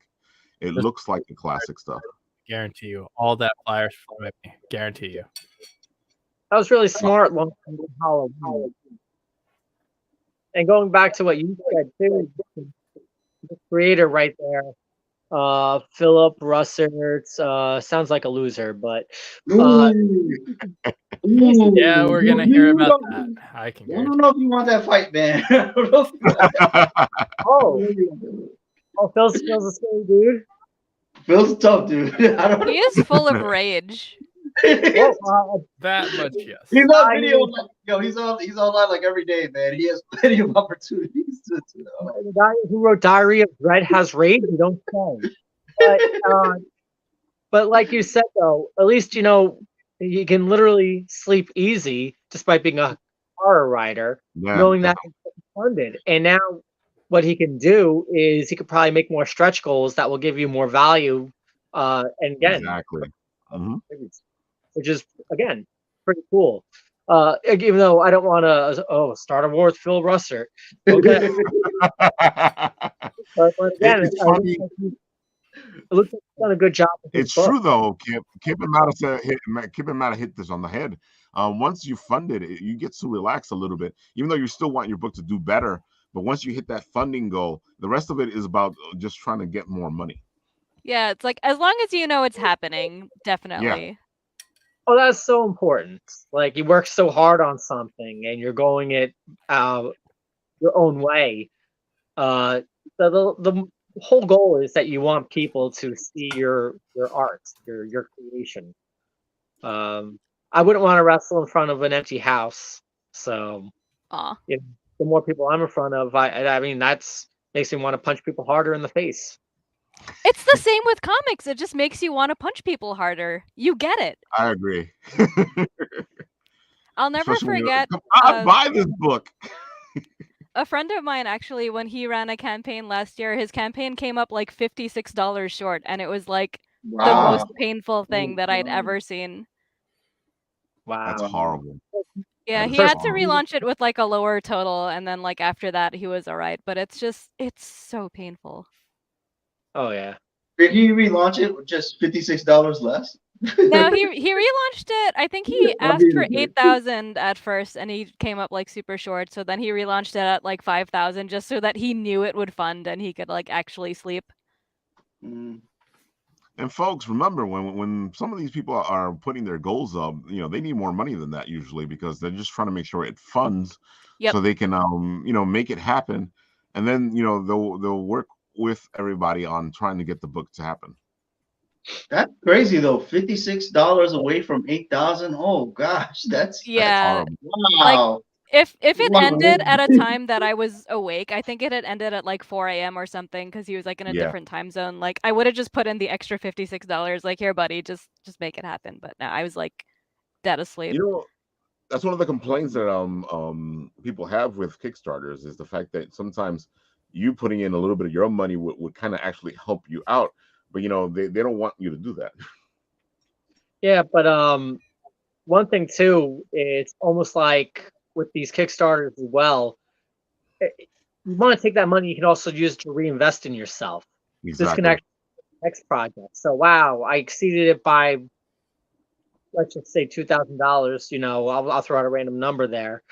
It looks like the classic stuff. Guarantee you. All that flyers from it. Guarantee you. That was really smart. Long time Halloween. And going back to what you said too, the creator right there, Philip Russert, sounds like a loser, but yeah, we're gonna hear about that. I don't know if you want that fight, man. Phil's a scary dude. Phil's tough, dude. He is full of rage. That much, yes. He's on video. He's online like every day, man. He has plenty of opportunities to The guy who wrote Diary of Dread has rage. You don't say. But like you said, though, at least he can literally sleep easy despite being a horror writer, knowing that he's funded. And now, what he can do is he could probably make more stretch goals that will give you more value. And again, which is again pretty cool. Even though I don't want to start a war with Phil Russert. Okay. but again, it looks like he's done a good job. It's true though. Kip and Matta hit this on the head. once you fund it, you get to relax a little bit, even though you still want your book to do better. But once you hit that funding goal, the rest of it is about just trying to get more money. Yeah, it's like as long as you know it's happening, definitely. Oh, that's so important. Like you work so hard on something and you're going it your own way. The whole goal is that you want people to see your art, your creation. I wouldn't want to wrestle in front of an empty house. So, the more people I'm in front of, I mean, that's makes me want to punch people harder in the face. It's the same with comics. It just makes you want to punch people harder. You get it. I agree. I'll never forget. I'll buy this book. A friend of mine, actually, when he ran a campaign last year, his campaign came up like $56 short, and it was like the most painful thing that I'd ever seen. Wow, that's horrible. Yeah, he had to relaunch it with like a lower total, and then like after that, he was all right. But it's so painful. Oh yeah. Did he relaunch it with just $56 less? No, he relaunched it. I think he asked for 8,000 at first, and he came up like super short. So then he relaunched it at like 5,000, just so that he knew it would fund and he could like actually sleep. And folks, remember when some of these people are putting their goals up, they need more money than that usually, because they're just trying to make sure it funds, so they can make it happen, and then they'll work with everybody on trying to get the book to happen. That's crazy though. $56 away from 8,000. Oh gosh, that's horrible. Wow. Like, if it ended at a time that I was awake, I think it had ended at like 4 a.m. or something, because he was like in a different time zone. Like I would have just put in the extra $56. Like, here, buddy, just make it happen. But no, I was like dead asleep. That's one of the complaints that people have with Kickstarters, is the fact that sometimes you putting in a little bit of your own money would kind of actually help you out, but they don't want you to do that. Yeah, but one thing too, it's almost like with these Kickstarters as well, you want to take that money, you can also use it to reinvest in yourself. Exactly. This can actually be the next project. So wow, I exceeded it by, let's just say $2,000. I'll throw out a random number there.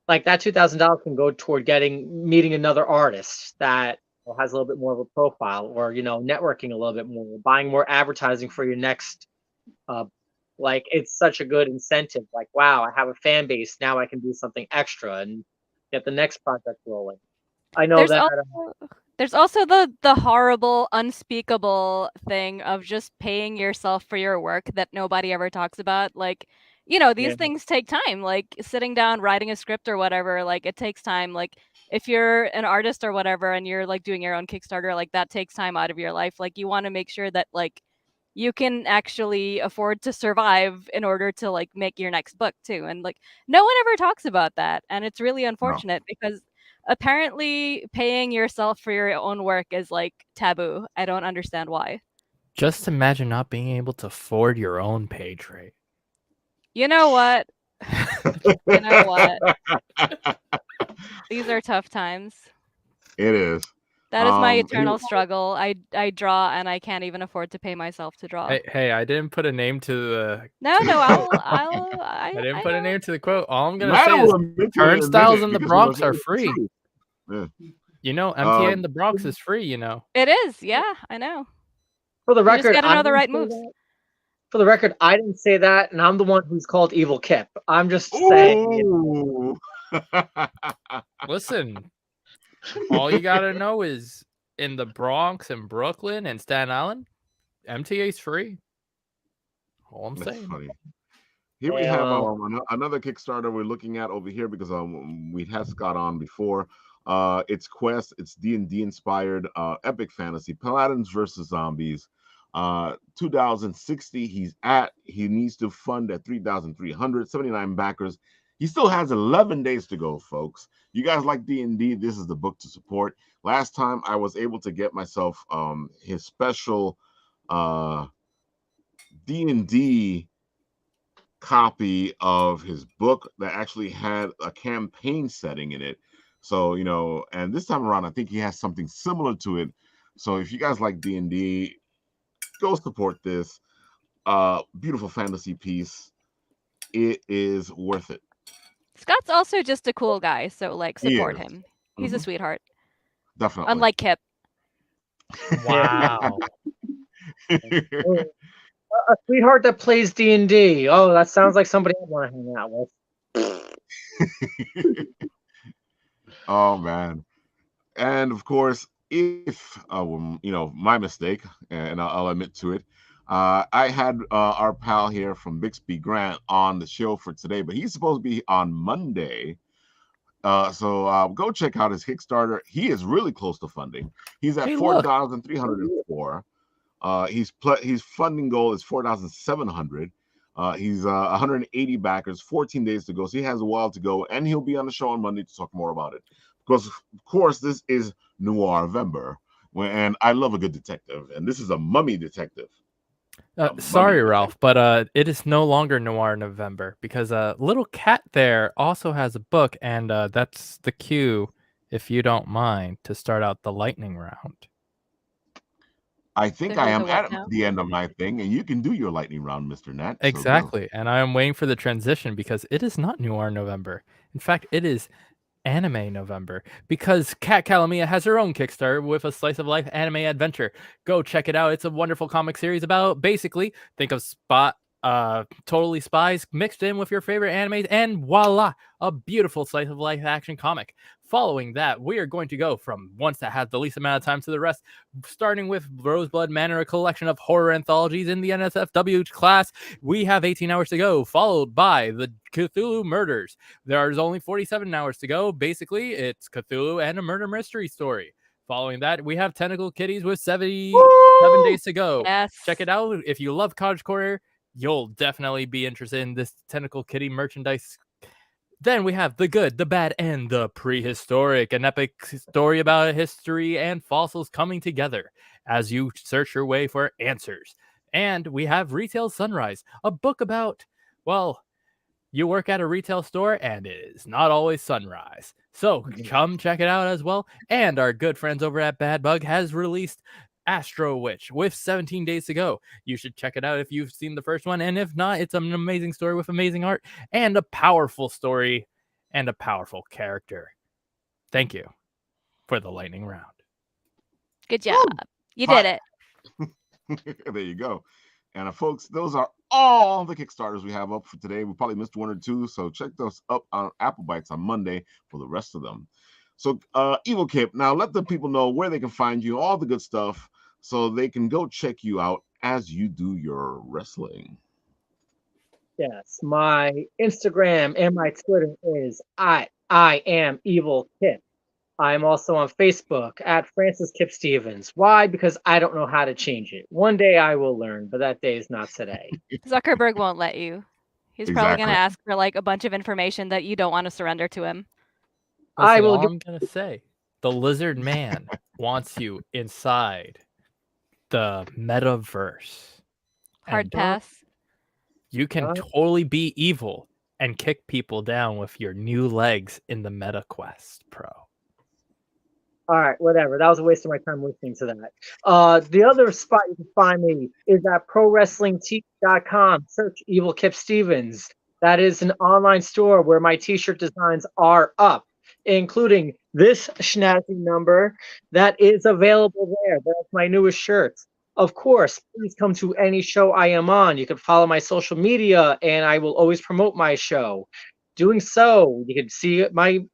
Like that $2,000 can go toward meeting another artist that has a little bit more of a profile, or networking a little bit more, buying more advertising for your next. Like it's such a good incentive. Like, wow, I have a fan base now. I can do something extra and get the next project rolling. I know there's also the horrible, unspeakable thing of just paying yourself for your work that nobody ever talks about. Like, these things take time. Like sitting down, writing a script or whatever. Like it takes time. Like if you're an artist or whatever, and you're like doing your own Kickstarter, like that takes time out of your life. Like you want to make sure that like you can actually afford to survive in order to like make your next book too. And like no one ever talks about that, and it's really unfortunate because apparently paying yourself for your own work is like taboo. I don't understand why. Just imagine not being able to afford your own page rate. You know what? You know what? These are tough times. It is. That is my eternal struggle. I draw and I can't even afford to pay myself to draw. Hey, I didn't put a name to the. No, I didn't put a name to the quote. All I'm gonna say is turnstiles in the Bronx are free. Yeah. MTA in the Bronx is free. It is. Yeah, I know. For the record, you just gotta know the right moves. For the record, I didn't say that, and I'm the one who's called Evil Kip. I'm just saying. Listen, all you gotta know is in the Bronx and Brooklyn and Staten Island, MTA's free. All I'm saying. Funny. Here we have another Kickstarter we're looking at over here, because we had Scott on before. It's Quest. It's D&D inspired epic fantasy, Paladins versus Zombies. 2,060 he needs to fund at 3,379 backers. He still has 11 days to go, folks. You guys like D&D, this is the book to support. Last time I was able to get myself his special D&D copy of his book that actually had a campaign setting in it. So, and this time around, I think he has something similar to it. So if you guys like D&D, go support this beautiful fantasy piece. it is worth it. Scott's also just a cool guy, so like support He is. him. He's a sweetheart. Definitely. Unlike Kip. Wow. A sweetheart that plays D&D. Oh, that sounds like somebody I want to hang out with. Oh man. And of course, if my mistake, and I'll admit to it, I had our pal here from Bixby Grant on the show for today, but he's supposed to be on Monday. So go check out his Kickstarter. He is really close to funding. He's at $4,304. His funding goal is 4,700. He's 180 backers, 14 days to go. So he has a while to go, and he'll be on the show on Monday to talk more about it. Because, of course, this is Noir-vember, and I love a good detective, and this is a mummy detective. Sorry, Ralph, but it is no longer Noir-November because Little Cat there also has a book, and that's the cue, if you don't mind, to start out the lightning round. I think I am at the end of my thing, and you can do your lightning round, Mr. Nat. Exactly, and I am waiting for the transition because it is not Noir-November. In fact, it is Anime November, because Kat Calamia has her own Kickstarter with a slice of life anime adventure. Go check it out. It's a wonderful comic series about basically think of Totally Spies mixed in with your favorite animes, and voila, a beautiful slice of life action comic. Following that, we are going to go from ones that have the least amount of time to the rest, starting with Roseblood Manor, a collection of horror anthologies in the NSFW class. We have 18 hours to go, followed by the Cthulhu Murders. There's only 47 hours to go. Basically, it's Cthulhu and a murder mystery story. Following that, we have Tentacle Kitties with 77 days to go. Yes. Check it out. If you love cottagecore, you'll definitely be interested in this Tentacle Kitty merchandise. Then we have The Good, the Bad, and the Prehistoric, an epic story about history and fossils coming together as you search your way for answers. And we have Retail Sunrise, a book about, well, you work at a retail store and it is not always sunrise. So come check it out as well. And our good friends over at Bad Bug has released Astro Witch with 17 days to go. You should check it out if you've seen the first one, and if not, it's an amazing story with amazing art and a powerful story and a powerful character. Thank you for the lightning round. Good job. You did it. There you go. And folks, those are all the Kickstarters we have up for today. We probably missed one or two, so check those up on Apple Bites on Monday for the rest of them. So Evil Kip, now let the people know where they can find you, all the good stuff, so they can go check you out as you do your wrestling. Yes, my Instagram and my Twitter is I am Evil Kip. I'm also on Facebook at Francis Kip Stevens. Why? Because I don't know how to change it. One day I will learn, but that day is not today. Zuckerberg won't let you. He's probably going to ask for like a bunch of information that you don't want to surrender to him. Listen, all I'm going to say, the lizard man wants you inside the metaverse. Hard pass. You can totally be evil and kick people down with your new legs in the MetaQuest Pro. All right, whatever. That was a waste of my time listening to that. The other spot you can find me is at ProWrestlingTees.com. Search Evil Kip Stevens. That is an online store where my t-shirt designs are up, including this snazzy number that is available there. That's my newest shirt. Of course, please come to any show I am on. You can follow my social media, and I will always promote my show. Doing so, you can see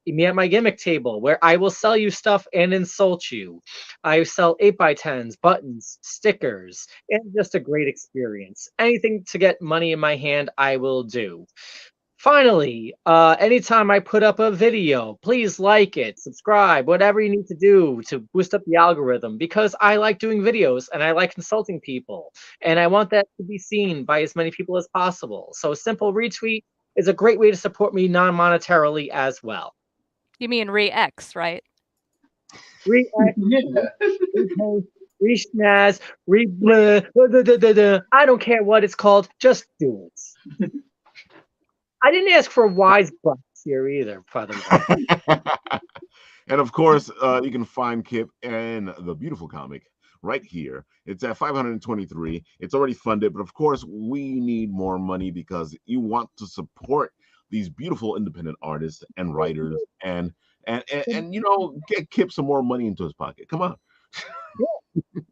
me at my gimmick table, where I will sell you stuff and insult you. I sell 8x10s, buttons, stickers, and just a great experience. Anything to get money in my hand, I will do. Finally, anytime I put up a video, please like it, subscribe, whatever you need to do to boost up the algorithm, because I like doing videos and I like consulting people, and I want that to be seen by as many people as possible. So a simple retweet is a great way to support me non-monetarily as well. You mean re-X, right? Re-X, re-snaz, re-blah, I don't care what it's called, just do it. I didn't ask for wise butts here either, by the way. And of course, you can find Kip and the beautiful comic right here. It's at 523. It's already funded, but of course, we need more money because you want to support these beautiful independent artists and writers and get Kip some more money into his pocket. Come on.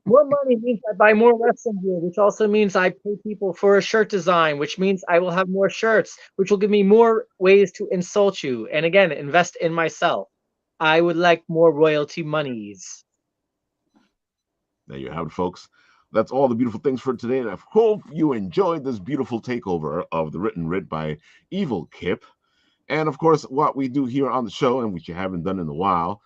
More money means I buy more wrestling gear, which also means I pay people for a shirt design, which means I will have more shirts, which will give me more ways to insult you. And again, invest in myself. I would like more royalty monies. There you have it, folks. That's all the beautiful things for today. And I hope you enjoyed this beautiful takeover of the Written Writ by Evil Kip. And of course, what we do here on the show, and which you haven't done in a while,